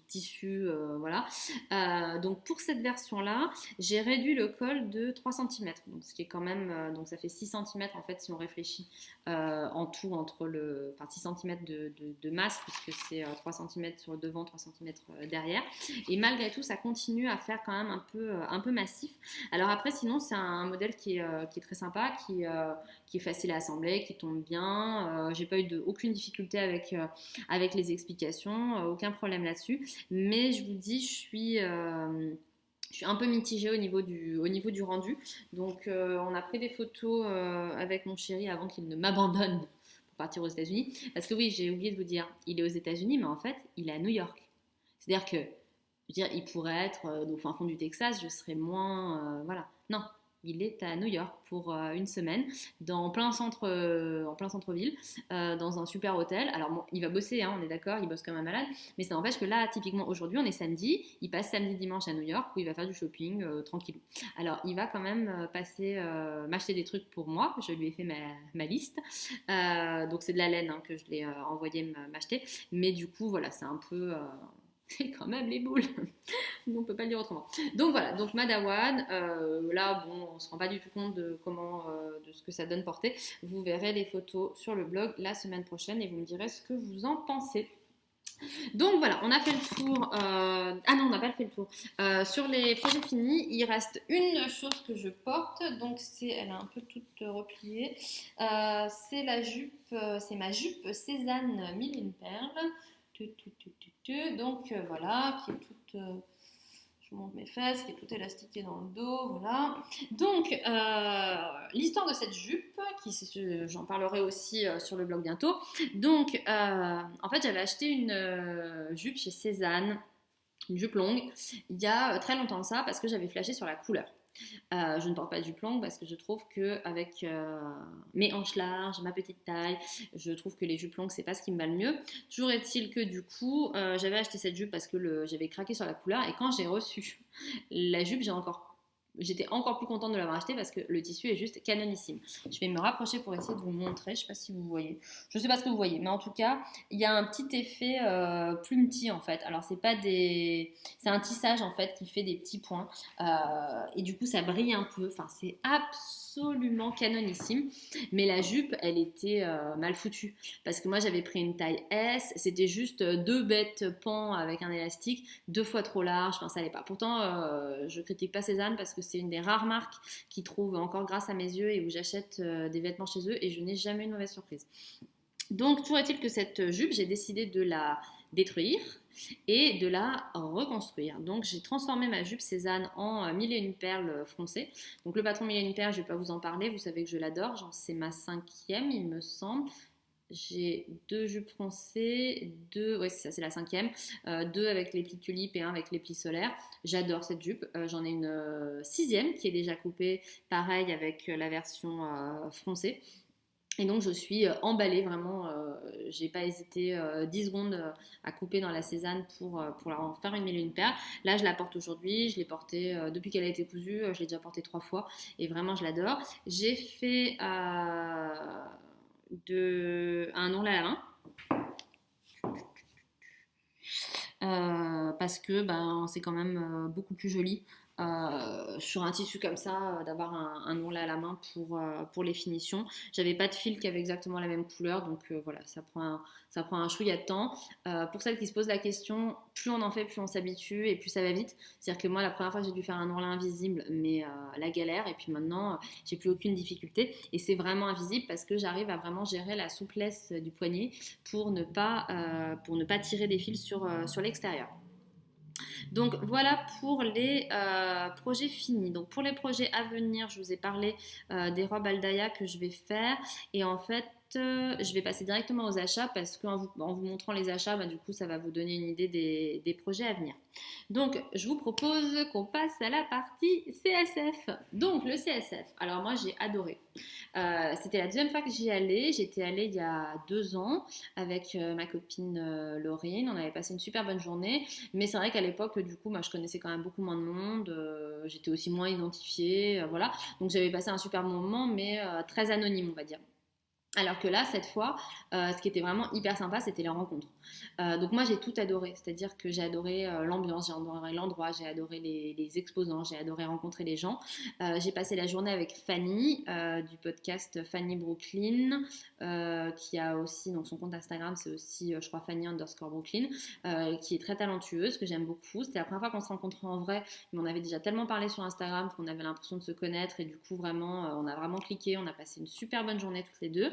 tissu, voilà. Donc pour cette version-là, j'ai réduit le col de 3 cm, donc ce qui est quand même, donc ça fait 6 cm en fait si on réfléchit en tout entre enfin 6 cm de masse puisque c'est 3 cm sur le devant, 3 cm derrière. Et malgré tout, ça continue à faire quand même un peu massif. Alors après, sinon, c'est un modèle qui est très sympa, qui est facile à assembler, qui tombe bien. J'ai pas eu aucune difficulté avec les explications, aucun problème là-dessus. Mais je vous dis, je suis un peu mitigée au niveau du rendu. Donc, on a pris des photos avec mon chéri avant qu'il ne m'abandonne pour partir aux États-Unis. Parce que oui, j'ai oublié de vous dire, il est aux États-Unis, mais en fait, il est à New York. C'est-à-dire que Je veux dire, il pourrait être au fin fond du Texas, je serais moins. Voilà. Non, il est à New York pour une semaine, en plein centre-ville, dans un super hôtel. Alors, bon, il va bosser, hein, on est d'accord, il bosse comme un malade, mais ça n'empêche que là, typiquement, aujourd'hui, on est samedi, il passe samedi-dimanche à New York où il va faire du shopping tranquille. Alors, il va quand même m'acheter des trucs pour moi. Je lui ai fait ma liste. Donc, c'est de la laine hein, que je l'ai envoyé m'acheter. Mais du coup, voilà, c'est un peu. C'est quand même les boules. On peut pas le dire autrement. Donc voilà, donc Madawan, là bon, on se rend pas du tout compte de de ce que ça donne portée. Vous verrez les photos sur le blog la semaine prochaine et vous me direz ce que vous en pensez. Donc voilà, on a fait le tour. Ah non, on n'a pas fait le tour. Sur les projets finis, il reste une chose que je porte. Donc elle est un peu toute repliée. C'est la jupe, c'est ma jupe Cézanne mille et une perles. Donc voilà, qui est toute. Je monte mes fesses, qui est toute élastiquée dans le dos, voilà. Donc, l'histoire de cette jupe, j'en parlerai aussi sur le blog bientôt. Donc, en fait, j'avais acheté une jupe chez Cézanne, une jupe longue, il y a très longtemps de ça, parce que j'avais flashé sur la couleur. Je ne porte pas de jupe longue parce que je trouve que avec mes hanches larges, ma petite taille, je trouve que les jupes longues c'est pas ce qui me va le mieux. Toujours est-il que du coup, j'avais acheté cette jupe parce que j'avais craqué sur la couleur et quand j'ai reçu la jupe, j'étais encore plus contente de l'avoir acheté parce que le tissu est juste canonissime. Je vais me rapprocher pour essayer de vous montrer. Je sais pas si vous voyez. Je sais pas ce que vous voyez, mais en tout cas, il y a un petit effet plumetis en fait. Alors c'est un tissage en fait qui fait des petits points et du coup ça brille un peu. Enfin, c'est absolument canonissime. Mais la jupe, elle était mal foutue parce que moi j'avais pris une taille S. C'était juste deux bêtes pans avec un élastique, deux fois trop large. Enfin, ça allait pas. Pourtant, je critique pas Cézanne parce que c'est une des rares marques qui trouve encore grâce à mes yeux et où j'achète des vêtements chez eux et je n'ai jamais une mauvaise surprise. Donc, toujours est-il que cette jupe, j'ai décidé de la détruire et de la reconstruire. Donc, j'ai transformé ma jupe Cézanne en mille et une perles froncées. Donc, le patron mille et une perles, je ne vais pas vous en parler, vous savez que je l'adore. Genre, c'est ma 5e, il me semble. J'ai deux jupes froncées, ouais c'est ça, c'est la 5e, deux avec les plis tulipes et un avec les plis solaires. J'adore cette jupe. J'en ai une 6e qui est déjà coupée, pareil avec la version froncée. Et donc je suis emballée vraiment, j'ai pas hésité 10 secondes à couper dans la Cézanne pour en faire une mille et une perles. Là je la porte aujourd'hui, je l'ai portée depuis qu'elle a été cousue, je l'ai déjà portée 3 fois et vraiment je l'adore. J'ai fait un ongle à la main. Parce que c'est quand même beaucoup plus joli sur un tissu comme ça d'avoir un ongle à la main pour les finitions. J'avais pas de fil qui avait exactement la même couleur donc voilà, ça prend un chouïa de temps. Pour celles qui se posent la question, plus on en fait, plus on s'habitue et plus ça va vite. C'est-à-dire que moi la première fois j'ai dû faire un ourlet invisible mais la galère et puis maintenant j'ai plus aucune difficulté et c'est vraiment invisible parce que j'arrive à vraiment gérer la souplesse du poignet pour ne pas tirer des fils sur l'extérieur. Donc voilà pour les projets finis. Donc pour les projets à venir, je vous ai parlé des robes Aldaya que je vais faire et en fait je vais passer directement aux achats parce qu'en vous montrant les achats, du coup ça va vous donner une idée des projets à venir. Donc je vous propose qu'on passe à la partie CSF. Donc le CSF, alors moi j'ai adoré. C'était la deuxième fois que j'y allais. J'étais allée il y a 2 ans avec ma copine Laurine. On avait passé une super bonne journée. Mais c'est vrai qu'à l'époque, du coup, moi, je connaissais quand même beaucoup moins de monde. J'étais aussi moins identifiée. Voilà. Donc j'avais passé un super moment, mais très anonyme, on va dire. Alors que là, cette fois, ce qui était vraiment hyper sympa, c'était les rencontres. Donc moi, j'ai tout adoré. C'est-à-dire que j'ai adoré l'ambiance, j'ai adoré l'endroit, j'ai adoré les exposants, j'ai adoré rencontrer les gens. J'ai passé la journée avec Fanny du podcast Fanny Brooklyn, qui a aussi, donc son compte Instagram, c'est aussi, je crois, Fanny_Brooklyn, qui est très talentueuse, que j'aime beaucoup. C'était la première fois qu'on se rencontrait en vrai, mais on avait déjà tellement parlé sur Instagram qu'on avait l'impression de se connaître et du coup, vraiment, on a vraiment cliqué, on a passé une super bonne journée toutes les deux.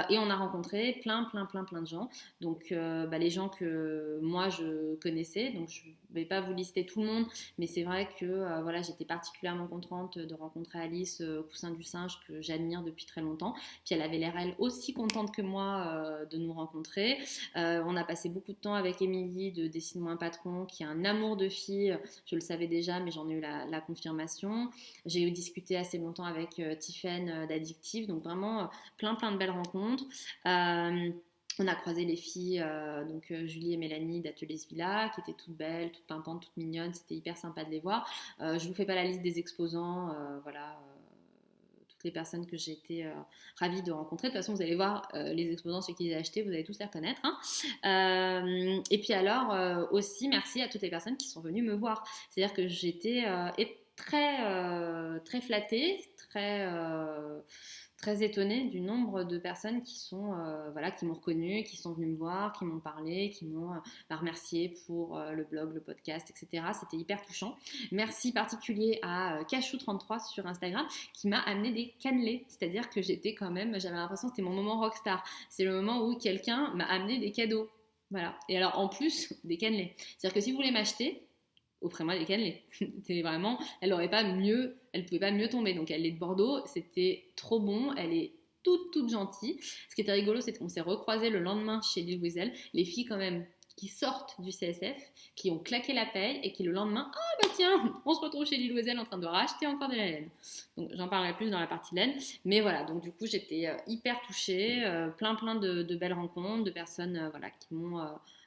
Et on a rencontré plein de gens. Donc les gens que moi je connaissais. Donc je ne vais pas vous lister tout le monde, mais c'est vrai que voilà, j'étais particulièrement contente de rencontrer Alice Poussin du Singe, que j'admire depuis très longtemps. Puis elle avait l'air elle aussi contente que moi de nous rencontrer. On a passé beaucoup de temps avec Émilie de Dessine-moi un patron, qui est un amour de fille. Je le savais déjà, mais j'en ai eu la confirmation. J'ai eu discuté assez longtemps avec Tiffaine d'Addictive, donc vraiment plein de belles rencontres. On a croisé les filles, Julie et Mélanie d'Atelier Villa, qui étaient toutes belles, toutes pimpantes, toutes mignonnes. C'était hyper sympa de les voir. Je vous fais pas la liste des exposants, toutes les personnes que j'ai été ravie de rencontrer. De toute façon, vous allez voir les exposants, ceux qui les ont achetés, vous allez tous les reconnaître. Hein. Et puis alors, aussi, merci à toutes les personnes qui sont venues me voir. C'est-à-dire que j'étais très flattée, très étonnée du nombre de personnes qui sont qui m'ont reconnue, qui sont venues me voir, qui m'ont parlé, qui m'ont remercié pour le blog, le podcast, etc. C'était hyper touchant. Merci particulier à Cachou33 sur Instagram qui m'a amené des cannelés, c'est-à-dire que j'avais l'impression que c'était mon moment rockstar. C'est le moment où quelqu'un m'a amené des cadeaux. Voilà. Et alors en plus des cannelés. C'est-à-dire que si vous voulez m'acheter, offrez-moi des cannelés. C'était vraiment, elle pouvait pas mieux tomber. Donc elle est de Bordeaux, c'était trop bon, elle est toute gentille. Ce qui était rigolo, c'est qu'on s'est recroisés le lendemain chez Lille Wiesel, les filles quand même qui sortent du CSF, qui ont claqué la paye et qui le lendemain, tiens, on se retrouve chez Lille Wiesel en train de racheter encore de la laine. Donc j'en parlerai plus dans la partie laine, mais voilà, donc du coup j'étais hyper touchée, plein de belles rencontres, de personnes qui m'ont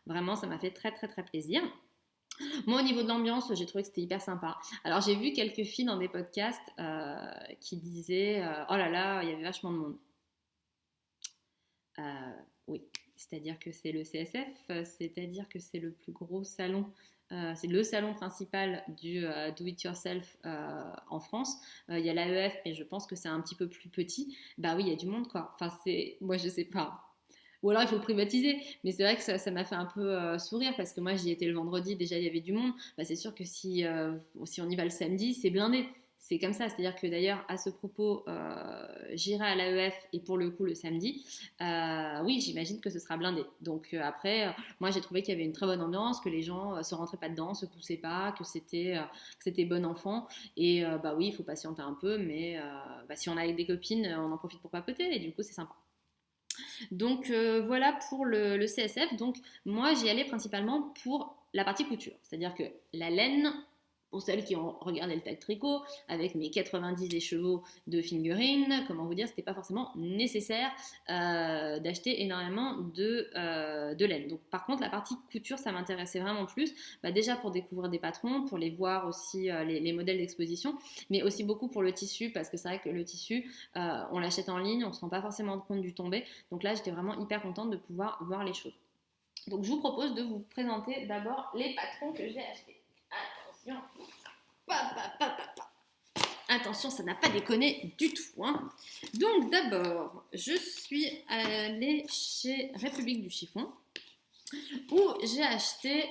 vraiment, ça m'a fait très plaisir. Moi, au niveau de l'ambiance, j'ai trouvé que c'était hyper sympa. Alors, j'ai vu quelques filles dans des podcasts qui disaient oh là là, il y avait vachement de monde. Oui, c'est-à-dire que c'est le CSF, c'est-à-dire que c'est le plus gros salon. C'est le salon principal du do-it-yourself en France. Il y a l'AEF, mais je pense que c'est un petit peu plus petit. Bah oui, il y a du monde, quoi. Enfin, moi, je sais pas. Ou alors il faut le privatiser. Mais c'est vrai que ça m'a fait un peu sourire parce que moi j'y étais le vendredi, déjà il y avait du monde. Bah, c'est sûr que si on y va le samedi, c'est blindé. C'est comme ça. C'est-à-dire que d'ailleurs, à ce propos, j'irai à l'AEF et pour le coup le samedi. Oui, j'imagine que ce sera blindé. Donc après, moi j'ai trouvé qu'il y avait une très bonne ambiance, que les gens se rentraient pas dedans, se poussaient pas, que c'était bon enfant. Et bah oui, il faut patienter un peu, mais si on a avec des copines, on en profite pour papoter et du coup c'est sympa. Donc voilà pour le CSF. Donc moi j'y allais principalement pour la partie couture, c'est-à-dire que la laine, pour celles qui ont regardé le tag tricot, avec mes 90 écheveaux de fingering, comment vous dire, c'était pas forcément nécessaire d'acheter énormément de laine. Donc par contre la partie couture ça m'intéressait vraiment plus, déjà pour découvrir des patrons, pour les voir aussi les modèles d'exposition, mais aussi beaucoup pour le tissu, parce que c'est vrai que le tissu on l'achète en ligne, on se rend pas forcément compte du tombé, donc là j'étais vraiment hyper contente de pouvoir voir les choses. Donc je vous propose de vous présenter d'abord les patrons que j'ai achetés. Attention, attention, ça n'a pas déconné du tout. Hein. Donc d'abord, je suis allée chez République du Chiffon où j'ai acheté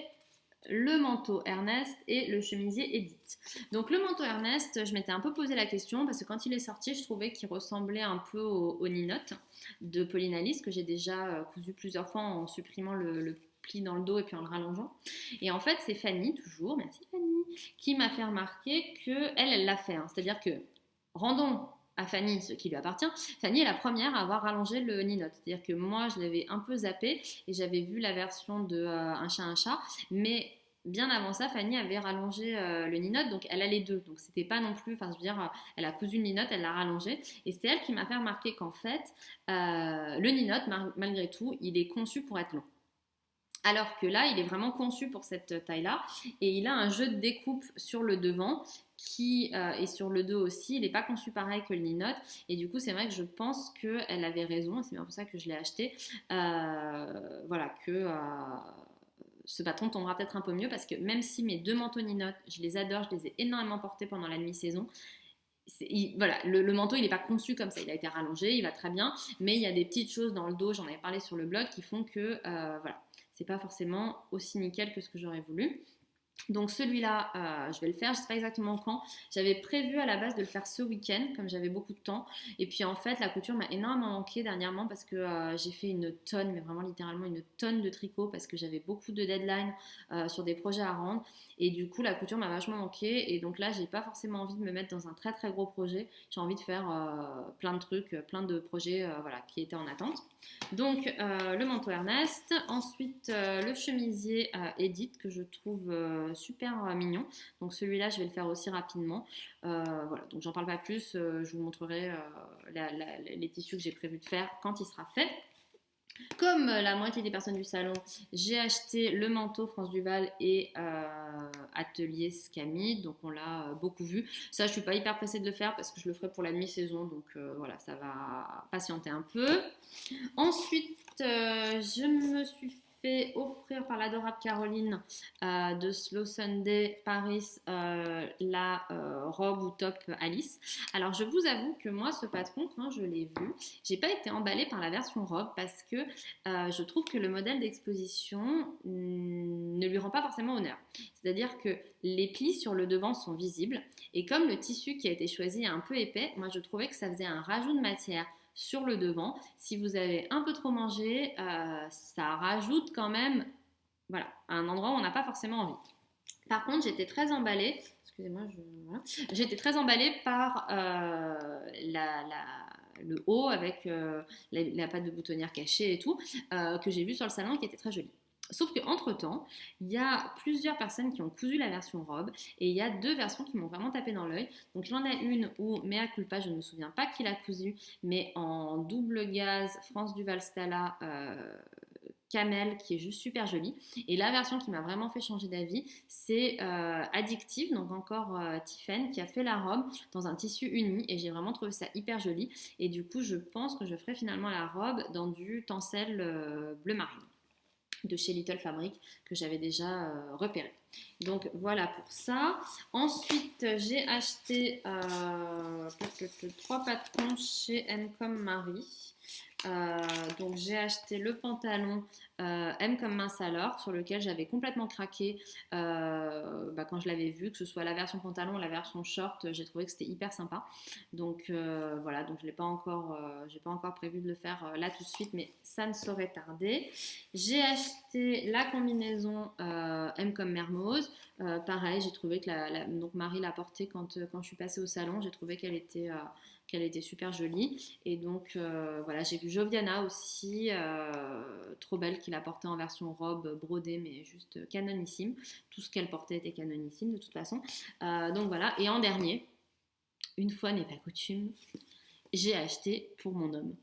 le manteau Ernest et le chemisier Edith. Donc le manteau Ernest, je m'étais un peu posé la question parce que quand il est sorti, je trouvais qu'il ressemblait un peu au Ninote de Pauline Alice que j'ai déjà cousu plusieurs fois en supprimant le pli dans le dos et puis en le rallongeant. Et en fait, c'est Fanny, toujours, merci Fanny, qui m'a fait remarquer qu'elle l'a fait. Hein. C'est-à-dire que, rendons à Fanny ce qui lui appartient, Fanny est la première à avoir rallongé le Ninote. C'est-à-dire que moi, je l'avais un peu zappé et j'avais vu la version de Un chat, mais bien avant ça, Fanny avait rallongé le Ninote, donc elle a les deux. Donc c'était pas non plus, enfin je veux dire, elle a cousu le Ninote, elle l'a rallongé. Et c'est elle qui m'a fait remarquer qu'en fait, le Ninote, malgré tout, il est conçu pour être long. Alors que là, il est vraiment conçu pour cette taille-là. Et il a un jeu de découpe sur le devant et sur le dos aussi. Il n'est pas conçu pareil que le Ninote. Et du coup, c'est vrai que je pense qu'elle avait raison. Et c'est bien pour ça que je l'ai acheté. Ce patron tombera peut-être un peu mieux. Parce que même si mes deux manteaux Ninote, je les adore, je les ai énormément portés pendant la demi-saison. Le manteau il n'est pas conçu comme ça, il a été rallongé, il va très bien, mais il y a des petites choses dans le dos, j'en avais parlé sur le blog, qui font que c'est pas forcément aussi nickel que ce que j'aurais voulu. Donc celui-là, je vais le faire, je ne sais pas exactement quand. J'avais prévu à la base de le faire ce week-end, comme j'avais beaucoup de temps. Et puis en fait, la couture m'a énormément manqué dernièrement parce que j'ai fait une tonne, mais vraiment littéralement une tonne de tricot parce que j'avais beaucoup de deadlines sur des projets à rendre. Et du coup, la couture m'a vachement manqué. Et donc là, j'ai pas forcément envie de me mettre dans un très très gros projet. J'ai envie de faire plein de trucs, plein de projets voilà, qui étaient en attente. Donc le manteau Ernest, ensuite le chemisier Edith que je trouve super mignon. Donc celui-là je vais le faire aussi rapidement. Voilà, donc j'en parle pas plus, je vous montrerai les tissus que j'ai prévu de faire quand il sera fait. Comme la moitié des personnes du salon, j'ai acheté le manteau France Duval et Atelier Scamide, donc on l'a beaucoup vu. Ça, je suis pas hyper pressée de le faire parce que je le ferai pour la demi-saison, donc voilà, ça va patienter un peu. Ensuite, je me suis fait offrir par l'adorable Caroline de Slow Sunday Paris la robe ou top Alice. Alors, je vous avoue que moi, ce patron, quand je l'ai vu, j'ai pas été emballée par la version robe parce que je trouve que le modèle d'exposition ne lui rend pas forcément honneur. C'est-à-dire que les plis sur le devant sont visibles et comme le tissu qui a été choisi est un peu épais, moi je trouvais que ça faisait un rajout de matière sur le devant. Si vous avez un peu trop mangé, ça rajoute quand même voilà, à un endroit où on n'a pas forcément envie. Par contre, j'étais très emballée. Excusez-moi, voilà. J'étais très emballée par le haut avec la patte de boutonnière cachée et tout, que j'ai vu sur le salon qui était très jolie. Sauf qu'entre-temps, il y a plusieurs personnes qui ont cousu la version robe et il y a deux versions qui m'ont vraiment tapé dans l'œil. Donc il y en a une où, mea culpa, je ne me souviens pas qui l'a cousu, mais en double gaze France Duval Stella Camel qui est juste super jolie. Et la version qui m'a vraiment fait changer d'avis, c'est Addictive, donc encore Tiffen, qui a fait la robe dans un tissu uni et j'ai vraiment trouvé ça hyper joli. Et du coup, je pense que je ferai finalement la robe dans du tencel bleu marine de chez Little Fabric que j'avais déjà repéré. Donc voilà pour ça. Ensuite, j'ai acheté 3 patrons chez M comme Marie. Donc j'ai acheté le pantalon M comme mince alors sur lequel j'avais complètement craqué quand je l'avais vu, que ce soit la version pantalon ou la version short, j'ai trouvé que c'était hyper sympa. Donc voilà, donc je l'ai pas encore, j'ai pas encore prévu de le faire là tout de suite, mais ça ne saurait tarder. J'ai acheté la combinaison M comme Mermoz. Pareil, j'ai trouvé que donc Marie l'a portée quand je suis passée au salon. J'ai trouvé qu'elle était super jolie. Et donc voilà, j'ai vu Joviana aussi, trop belle, qui l'a portée en version robe brodée, mais juste canonissime. Tout ce qu'elle portait était canonissime de toute façon. Donc voilà, et en dernier, une fois n'est pas coutume, j'ai acheté pour mon homme.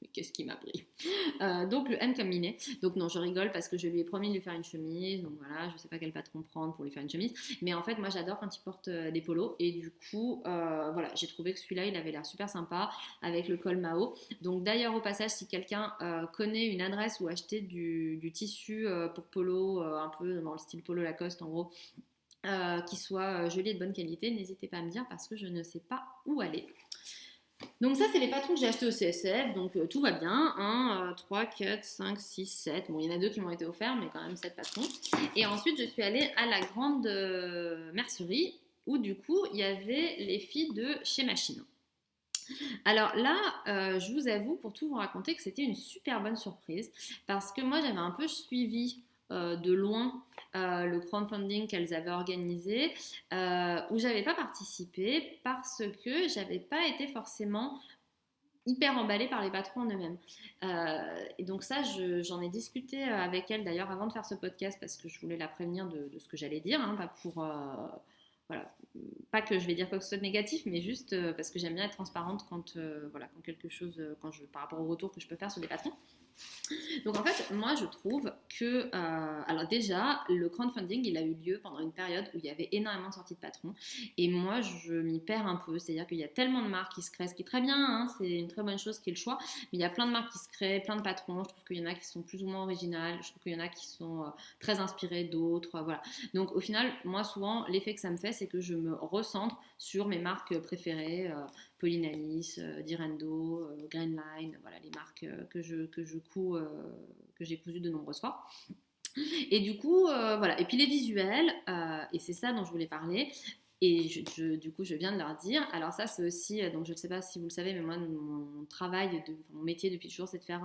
Mais qu'est-ce qui m'a pris donc le M comme Minet. Donc non, je rigole parce que je lui ai promis de lui faire une chemise. Donc voilà, je sais pas quel patron prendre pour lui faire une chemise. Mais en fait, moi j'adore quand il porte des polos. Et du coup, voilà, j'ai trouvé que celui-là, il avait l'air super sympa avec le col Mao. Donc d'ailleurs, au passage, si quelqu'un connaît une adresse où acheter du tissu pour polo, un peu dans le style polo Lacoste en gros, qui soit joli et de bonne qualité, n'hésitez pas à me dire parce que je ne sais pas où aller. Donc ça, c'est les patrons que j'ai achetés au CSF, donc tout va bien. 1, 3, 4, 5, 6, 7. Bon, il y en a 2 qui m'ont été offerts, mais quand même 7 patrons. Et ensuite, je suis allée à la grande mercerie, où du coup, il y avait les filles de chez Machine. Alors là, je vous avoue, pour tout vous raconter, que c'était une super bonne surprise, parce que moi, j'avais un peu suivi de loin le crowdfunding qu'elles avaient organisé, où j'avais pas participé parce que j'avais pas été forcément hyper emballée par les patrons en eux-mêmes. Et donc ça, j'en ai discuté avec elle d'ailleurs avant de faire ce podcast parce que je voulais la prévenir de ce que j'allais dire, hein, pas pour... voilà, pas que je vais dire quoi que ce soit de négatif, mais juste parce que j'aime bien être transparente quand, voilà, quand quelque chose, par rapport au retour que je peux faire sur des patrons. Donc en fait, moi je trouve que, alors déjà, le crowdfunding, il a eu lieu pendant une période où il y avait énormément de sorties de patrons. Et moi, je m'y perds un peu. C'est-à-dire qu'il y a tellement de marques qui se créent, ce qui est très bien, hein, c'est une très bonne chose qui est le choix. Mais il y a plein de marques qui se créent, plein de patrons. Je trouve qu'il y en a qui sont plus ou moins originales. Je trouve qu'il y en a qui sont très inspirés d'autres. Voilà. Donc au final, moi souvent, l'effet que ça me fait, c'est que je me recentre sur mes marques préférées. Pauline Alice, Direndo, Greenline, voilà les marques que j'ai cousues de nombreuses fois. Et du coup, voilà. Et puis les visuels, et c'est ça dont je voulais parler. Et du coup, je viens de leur dire. Alors ça, c'est aussi, donc je ne sais pas si vous le savez, mais moi, mon travail, mon métier depuis toujours, c'est de faire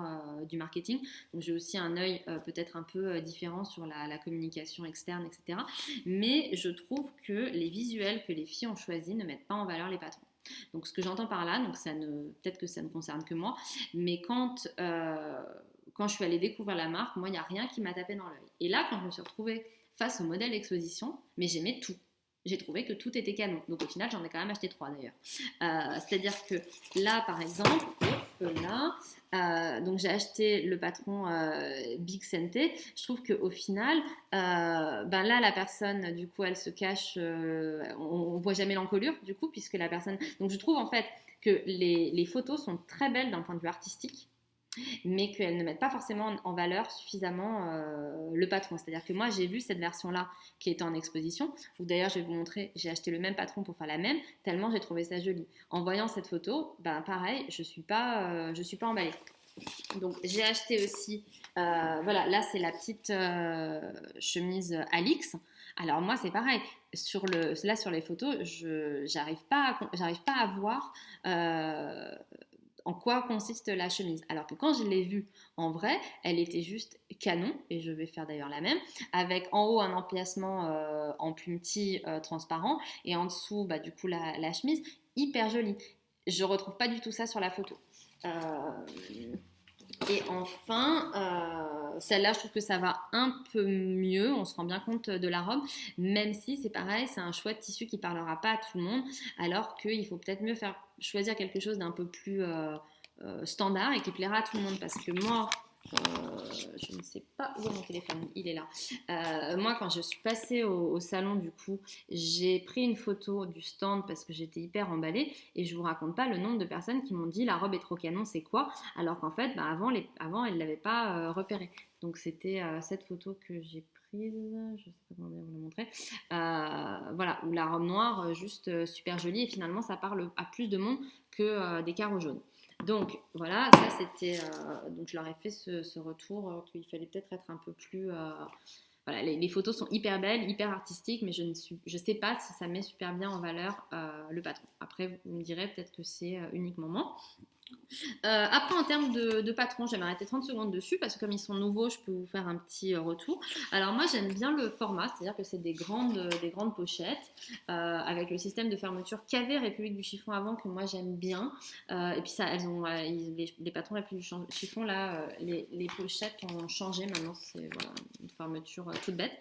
du marketing. Donc j'ai aussi un œil peut-être un peu différent sur la communication externe, etc. Mais je trouve que les visuels que les filles ont choisis ne mettent pas en valeur les patrons. Donc ce que j'entends par là, donc peut-être que ça ne concerne que moi, mais quand je suis allée découvrir la marque, moi, il n'y a rien qui m'a tapé dans l'œil. Et là, quand je me suis retrouvée face au modèle d'exposition, mais j'aimais tout. J'ai trouvé que tout était canon. Donc au final, j'en ai quand même acheté 3 d'ailleurs. C'est-à-dire que là, par exemple, là, donc j'ai acheté le patron Big Sente. Je trouve qu'au final, ben là, la personne, du coup, elle se cache. On voit jamais l'encolure, du coup, puisque la personne. Donc je trouve en fait que les photos sont très belles d'un point de vue artistique, mais qu'elles ne mettent pas forcément en valeur suffisamment le patron. C'est-à-dire que moi, j'ai vu cette version-là qui était en exposition, où d'ailleurs, je vais vous montrer, j'ai acheté le même patron pour faire la même, tellement j'ai trouvé ça joli. En voyant cette photo, ben, pareil, je suis pas emballée. Donc, j'ai acheté aussi, voilà, là, c'est la petite chemise Alix. Alors moi, c'est pareil. Là, sur les photos, j'arrive pas à voir en quoi consiste la chemise. Alors que quand je l'ai vue en vrai, elle était juste canon, et je vais faire d'ailleurs la même, avec en haut un empiècement en plumetis transparent, et en dessous, bah, du coup, la chemise, hyper jolie. Je retrouve pas du tout ça sur la photo. Euh, et enfin, celle-là, je trouve que ça va un peu mieux. On se rend bien compte de la robe, même si c'est pareil, c'est un choix de tissu qui parlera pas à tout le monde, alors qu'il faut peut-être mieux choisir quelque chose d'un peu plus standard et qui plaira à tout le monde. Parce que moi, je ne sais pas où est mon téléphone, il est là. Moi, quand je suis passée au salon, du coup, j'ai pris une photo du stand parce que j'étais hyper emballée, et je vous raconte pas le nombre de personnes qui m'ont dit la robe est trop canon, c'est quoi? Alors qu'en fait, bah, avant, elles ne l'avaient pas repéré. Donc c'était cette photo que j'ai prise, je sais pas comment vous la montrer, voilà, où la robe noire, juste super jolie, et finalement ça parle à plus de monde que des carreaux jaunes. Donc voilà, ça c'était. Donc je leur ai fait ce retour qu'il fallait peut-être être un peu plus. Voilà, les photos sont hyper belles, hyper artistiques, mais je sais pas si ça met super bien en valeur le patron. Après, vous me direz peut-être que c'est uniquement moi. Après, en termes de patron, je vais m'arrêter 30 secondes dessus parce que comme ils sont nouveaux, je peux vous faire un petit retour. Alors moi, j'aime bien le format, c'est-à-dire que c'est des grandes pochettes avec le système de fermeture qu'avait République du Chiffon avant, que moi j'aime bien. Et puis ça, les patrons République du Chiffon, là, les pochettes ont changé. Maintenant, c'est voilà, une fermeture toute bête.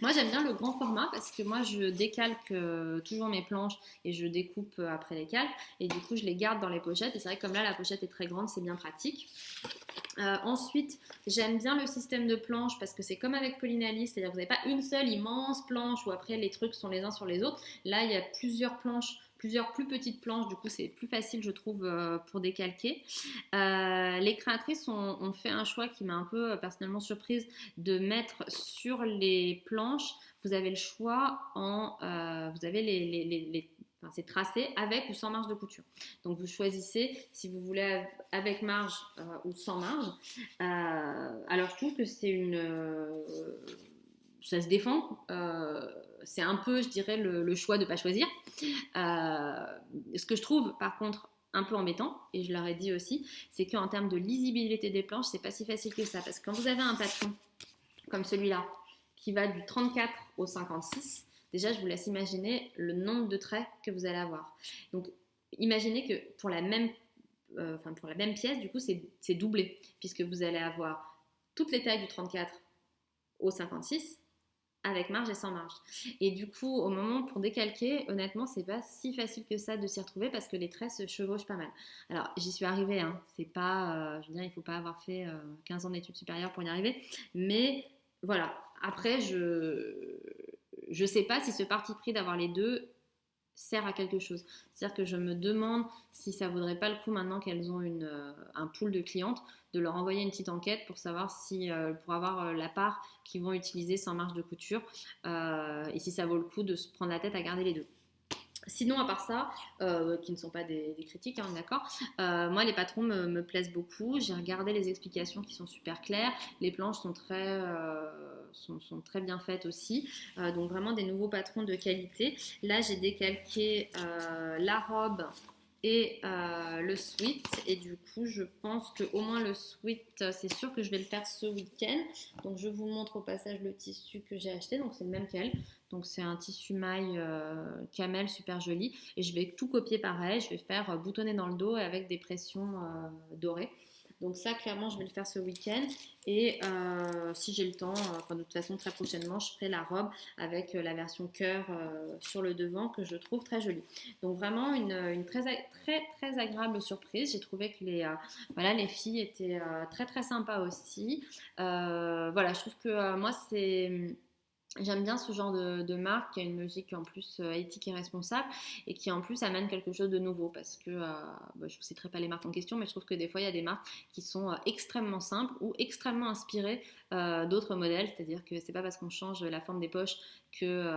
Moi, j'aime bien le grand format parce que moi, je décalque toujours mes planches et je découpe après les calques. Et du coup, je les garde dans les pochettes. Et c'est vrai que comme là, la pochette est très grande, c'est bien pratique. Ensuite, j'aime bien le système de planches parce que c'est comme avec Polynali, c'est-à-dire que vous n'avez pas une seule immense planche où après les trucs sont les uns sur les autres. Là, il y a plusieurs planches, plusieurs plus petites planches, du coup c'est plus facile je trouve pour décalquer. Les créatrices ont fait un choix qui m'a un peu personnellement surprise, de mettre sur les planches, vous avez le choix vous avez enfin, c'est tracé avec ou sans marge de couture. Donc vous choisissez si vous voulez avec marge ou sans marge. Alors je trouve que ça se défend. C'est un peu, je dirais, le choix de ne pas choisir. Ce que je trouve, par contre, un peu embêtant, et je leur ai dit aussi, c'est qu'en termes de lisibilité des planches, c'est pas si facile que ça. Parce que quand vous avez un patron comme celui-là, qui va du 34 au 56, déjà, je vous laisse imaginer le nombre de traits que vous allez avoir. Donc, imaginez que pour la même pièce, du coup, c'est doublé, puisque vous allez avoir toutes les tailles du 34 au 56, avec marge et sans marge. Et du coup, au moment pour décalquer, honnêtement, c'est pas si facile que ça de s'y retrouver parce que les traits se chevauchent pas mal. Alors, j'y suis arrivée, hein. C'est pas, je veux dire, il faut pas avoir fait 15 ans d'études supérieures pour y arriver, mais voilà. Après, je sais pas si ce parti pris d'avoir les deux sert à quelque chose. C'est-à-dire que je me demande si ça vaudrait pas le coup, maintenant qu'elles ont un pool de clientes, de leur envoyer une petite enquête pour savoir si, pour avoir la part qu'ils vont utiliser sans marge de couture, et si ça vaut le coup de se prendre la tête à garder les deux. Sinon, à part ça, qui ne sont pas des critiques, hein, d'accord, moi, les patrons me plaisent beaucoup. J'ai regardé les explications qui sont super claires. Les planches sont très bien faites aussi. Donc, vraiment des nouveaux patrons de qualité. Là, j'ai décalqué la robe et le sweat. Et du coup, je pense qu'au moins le sweat, c'est sûr que je vais le faire ce week-end. Donc, je vous montre au passage le tissu que j'ai acheté. Donc, c'est le même qu'elle. Donc c'est un tissu maille camel super joli et je vais tout copier pareil. Je vais faire boutonner dans le dos et avec des pressions dorées. Donc ça clairement je vais le faire ce week-end et si j'ai le temps, enfin, de toute façon très prochainement je ferai la robe avec la version cœur sur le devant que je trouve très jolie. Donc vraiment une très agréable surprise. J'ai trouvé que voilà, les filles étaient très sympas aussi. Voilà, je trouve que moi c'est j'aime bien ce genre de marque qui a une logique en plus éthique et responsable et qui en plus amène quelque chose de nouveau parce que je ne vous citerai pas les marques en question mais je trouve que des fois il y a des marques qui sont extrêmement simples ou extrêmement inspirées d'autres modèles, c'est-à-dire que c'est pas parce qu'on change la forme des poches que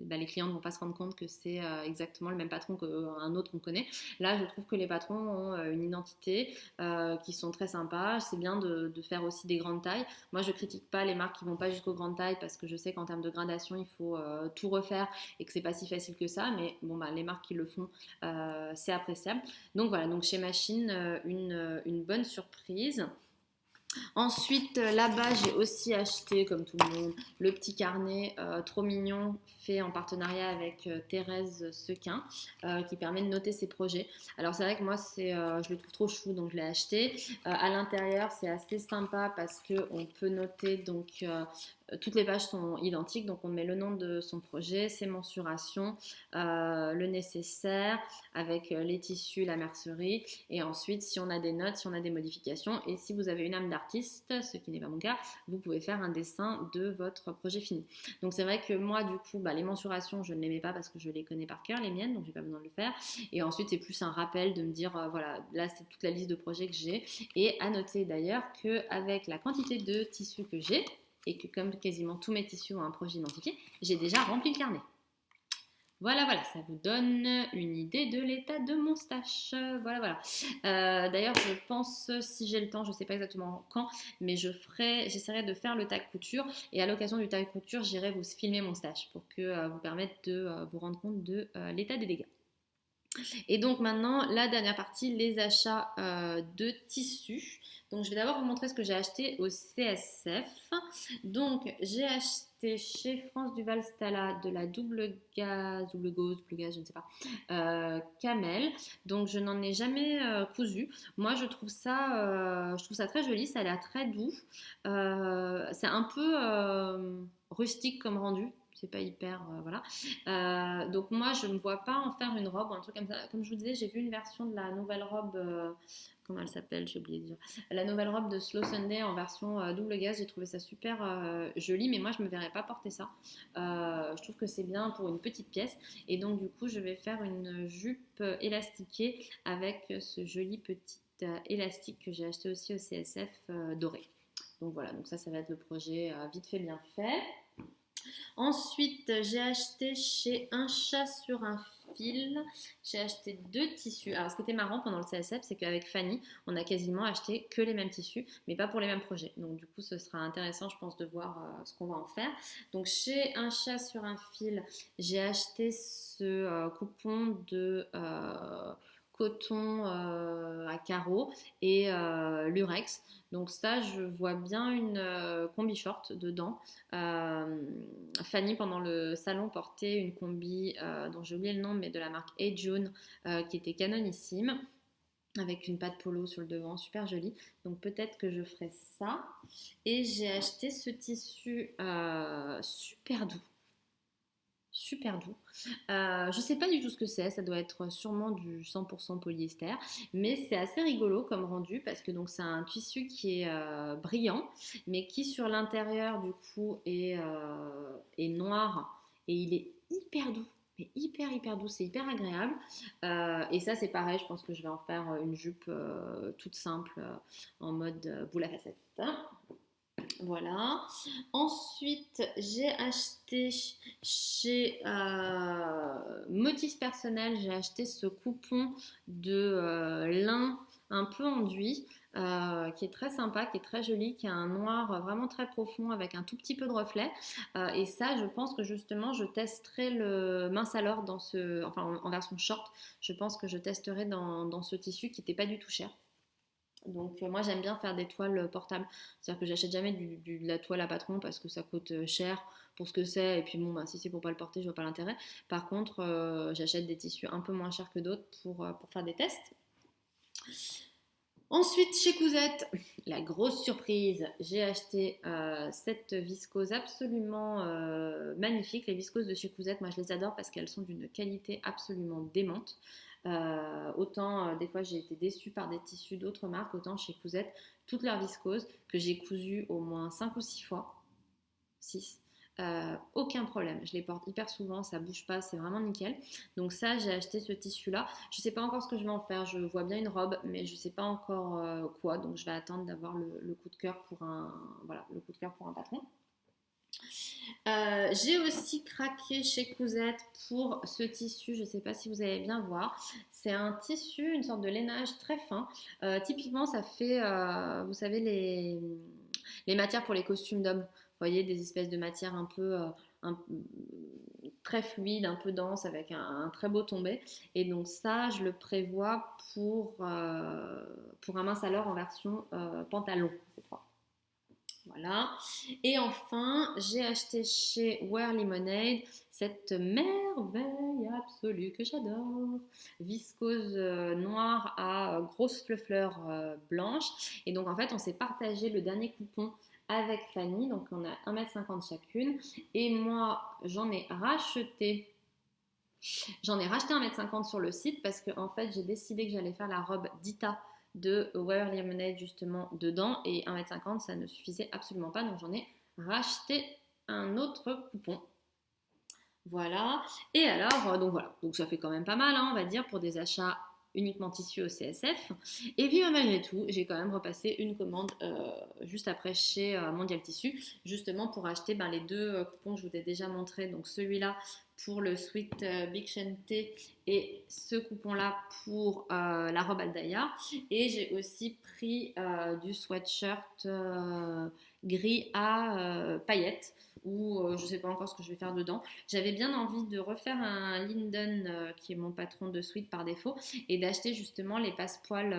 les clients ne vont pas se rendre compte que c'est exactement le même patron qu'un autre qu'on connaît. Là, je trouve que les patrons ont une identité qui sont très sympas. C'est bien de faire aussi des grandes tailles. Moi, je critique pas les marques qui vont pas jusqu'aux grandes tailles parce que je sais qu'en termes de gradation, il faut tout refaire et que c'est pas si facile que ça. Mais bon, les marques qui le font, c'est appréciable. Donc voilà, donc chez Machine, une bonne surprise. Ensuite, là-bas, j'ai aussi acheté, comme tout le monde, le petit carnet trop mignon fait en partenariat avec Thérèse Sequin qui permet de noter ses projets. Alors, c'est vrai que moi, je le trouve trop chou, donc je l'ai acheté. À l'intérieur, c'est assez sympa parce qu'on peut noter donc toutes les pages sont identiques, donc on met le nom de son projet, ses mensurations, le nécessaire avec les tissus, la mercerie, et ensuite si on a des notes, si on a des modifications, et si vous avez une âme d'artiste, ce qui n'est pas mon cas, vous pouvez faire un dessin de votre projet fini. Donc c'est vrai que moi du coup, les mensurations, je ne les mets pas parce que je les connais par cœur, les miennes, donc j'ai pas besoin de le faire, et ensuite c'est plus un rappel de me dire, voilà, là c'est toute la liste de projets que j'ai, et à noter d'ailleurs qu'avec la quantité de tissus que j'ai, et que comme quasiment tous mes tissus ont un projet identifié, j'ai déjà rempli le carnet. Voilà, voilà, ça vous donne une idée de l'état de mon stash. Voilà. D'ailleurs, je pense, si j'ai le temps, je ne sais pas exactement quand, mais j'essaierai de faire le tag couture. Et à l'occasion du tag couture, j'irai vous filmer mon stash pour que vous permette de vous rendre compte de l'état des dégâts. Et donc maintenant, la dernière partie, les achats de tissus. Donc je vais d'abord vous montrer ce que j'ai acheté au CSF. Donc j'ai acheté chez France Duval Stala de la double gauze, je ne sais pas, camel. Donc je n'en ai jamais cousu. Moi je trouve ça très joli, ça a l'air très doux. C'est un peu rustique comme rendu. C'est pas hyper, voilà. Donc moi, je ne me vois pas en faire une robe ou un truc comme ça. Comme je vous disais, j'ai vu une version de la nouvelle robe, comment elle s'appelle, j'ai oublié de dire. La nouvelle robe de Slow Sunday en version double gaze. J'ai trouvé ça super joli, mais moi, je ne me verrais pas porter ça. Je trouve que c'est bien pour une petite pièce. Et donc, du coup, je vais faire une jupe élastiquée avec ce joli petit élastique que j'ai acheté aussi au CSF doré. Donc voilà, donc ça va être le projet vite fait, bien fait. Ensuite, j'ai acheté chez Un chat sur un fil, j'ai acheté 2 tissus. Alors, ce qui était marrant pendant le CSF, c'est qu'avec Fanny, on a quasiment acheté que les mêmes tissus, mais pas pour les mêmes projets. Donc, du coup, ce sera intéressant, je pense, de voir ce qu'on va en faire. Donc, chez Un chat sur un fil, j'ai acheté ce coupon de coton à carreaux et lurex. Donc ça, je vois bien une combi short dedans. Fanny, pendant le salon, portait une combi dont j'ai oublié le nom, mais de la marque Hey June, qui était canonissime, avec une patte polo sur le devant, super jolie. Donc peut-être que je ferai ça. Et j'ai acheté ce tissu super doux. Super doux. Je sais pas du tout ce que c'est, ça doit être sûrement du 100% polyester, mais c'est assez rigolo comme rendu parce que donc c'est un tissu qui est brillant, mais qui sur l'intérieur du coup est noir et il est hyper doux. Mais hyper doux, c'est hyper agréable. Et ça c'est pareil, je pense que je vais en faire une jupe toute simple en mode boule à facettes. Voilà. Ensuite, j'ai acheté chez Motif Personnel, j'ai acheté ce coupon de lin un peu enduit, qui est très sympa, qui est très joli, qui a un noir vraiment très profond avec un tout petit peu de reflet. Et ça, je pense que justement, je testerai le mince alors enfin en version short. Je pense que je testerai dans ce tissu qui n'était pas du tout cher. Donc moi j'aime bien faire des toiles portables. C'est-à-dire que j'achète jamais de la toile à patron parce que ça coûte cher pour ce que c'est. Et puis bon, bah, si c'est pour pas le porter, je vois pas l'intérêt. Par contre, j'achète des tissus un peu moins chers que d'autres pour faire des tests. Ensuite, chez Cousette, la grosse surprise, j'ai acheté cette viscose absolument magnifique. Les viscoses de chez Cousette, moi je les adore parce qu'elles sont d'une qualité absolument démente. Autant des fois j'ai été déçue par des tissus d'autres marques, autant chez Cousette, toutes leurs viscoses que j'ai cousues au moins 5 ou 6 fois, 6. Aucun problème, je les porte hyper souvent, ça bouge pas, c'est vraiment nickel. Donc ça, j'ai acheté ce tissu là. Je sais pas encore ce que je vais en faire, je vois bien une robe, mais je sais pas encore quoi. Donc je vais attendre d'avoir le coup de cœur pour voilà, le coup de cœur pour un patron. J'ai aussi craqué chez Cousette pour ce tissu, je ne sais pas si vous allez bien voir. C'est un tissu, une sorte de lainage très fin. Typiquement, ça fait, vous savez, les matières pour les costumes d'hommes. Vous voyez, des espèces de matières un peu très fluides, un peu denses, avec un très beau tombé. Et donc ça, je le prévois pour un mince alors en version pantalon cette fois. Voilà. Et enfin, j'ai acheté chez Wear Lemonade cette merveille absolue que j'adore. Viscose noire à grosse fleur blanche. Et donc, en fait, on s'est partagé le dernier coupon avec Fanny. Donc, on a 1,50 m chacune. Et moi, J'en ai racheté 1,50 m sur le site parce que en fait, j'ai décidé que j'allais faire la robe Dita de Wear Lemonade justement dedans et 1,50 m ça ne suffisait absolument pas donc j'en ai racheté un autre coupon. Voilà. Et alors, donc ça fait quand même pas mal, hein, on va dire, pour des achats uniquement tissu au CSF. Et puis malgré tout, j'ai quand même repassé une commande juste après chez Mondial Tissu, justement pour acheter les deux coupons que je vous ai déjà montré. Donc celui-là pour le Sweet Big Shente et ce coupon-là pour la robe Aldaya. Et j'ai aussi pris du sweatshirt gris à paillettes ou je ne sais pas encore ce que je vais faire dedans. J'avais bien envie de refaire un Linden qui est mon patron de Sweet par défaut et d'acheter justement les passepoils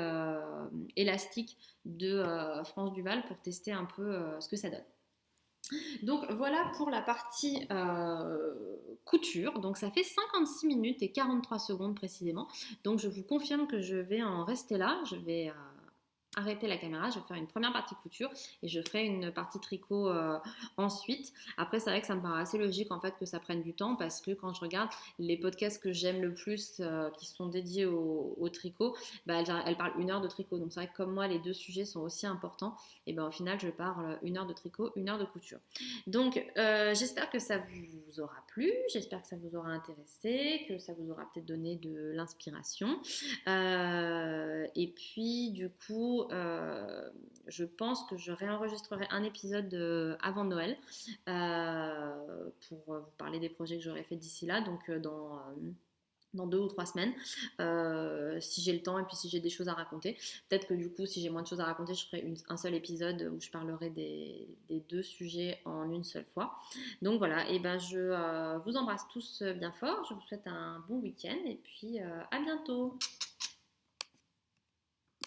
élastiques de France Duval pour tester un peu ce que ça donne. Donc voilà pour la partie couture. Donc ça fait 56 minutes et 43 secondes précisément. Donc je vous confirme que je vais en rester là. Je vais arrêter la caméra, je vais faire une première partie couture et je ferai une partie tricot ensuite. Après, c'est vrai que ça me paraît assez logique en fait que ça prenne du temps parce que quand je regarde les podcasts que j'aime le plus qui sont dédiés au tricot, elles parlent 1 heure de tricot. Donc c'est vrai que comme moi, les deux sujets sont aussi importants et au final, je parle 1 heure de tricot, 1 heure de couture. Donc j'espère que ça vous aura plu, j'espère que ça vous aura intéressé, que ça vous aura peut-être donné de l'inspiration. Et puis du coup, je pense que je réenregistrerai un épisode avant Noël pour vous parler des projets que j'aurai fait d'ici là, donc dans 2 ou 3 semaines, si j'ai le temps et puis si j'ai des choses à raconter. Peut-être que du coup, si j'ai moins de choses à raconter, je ferai un seul épisode où je parlerai des deux sujets en une seule fois. Donc voilà, et je vous embrasse tous bien fort, je vous souhaite un bon week-end et puis à bientôt.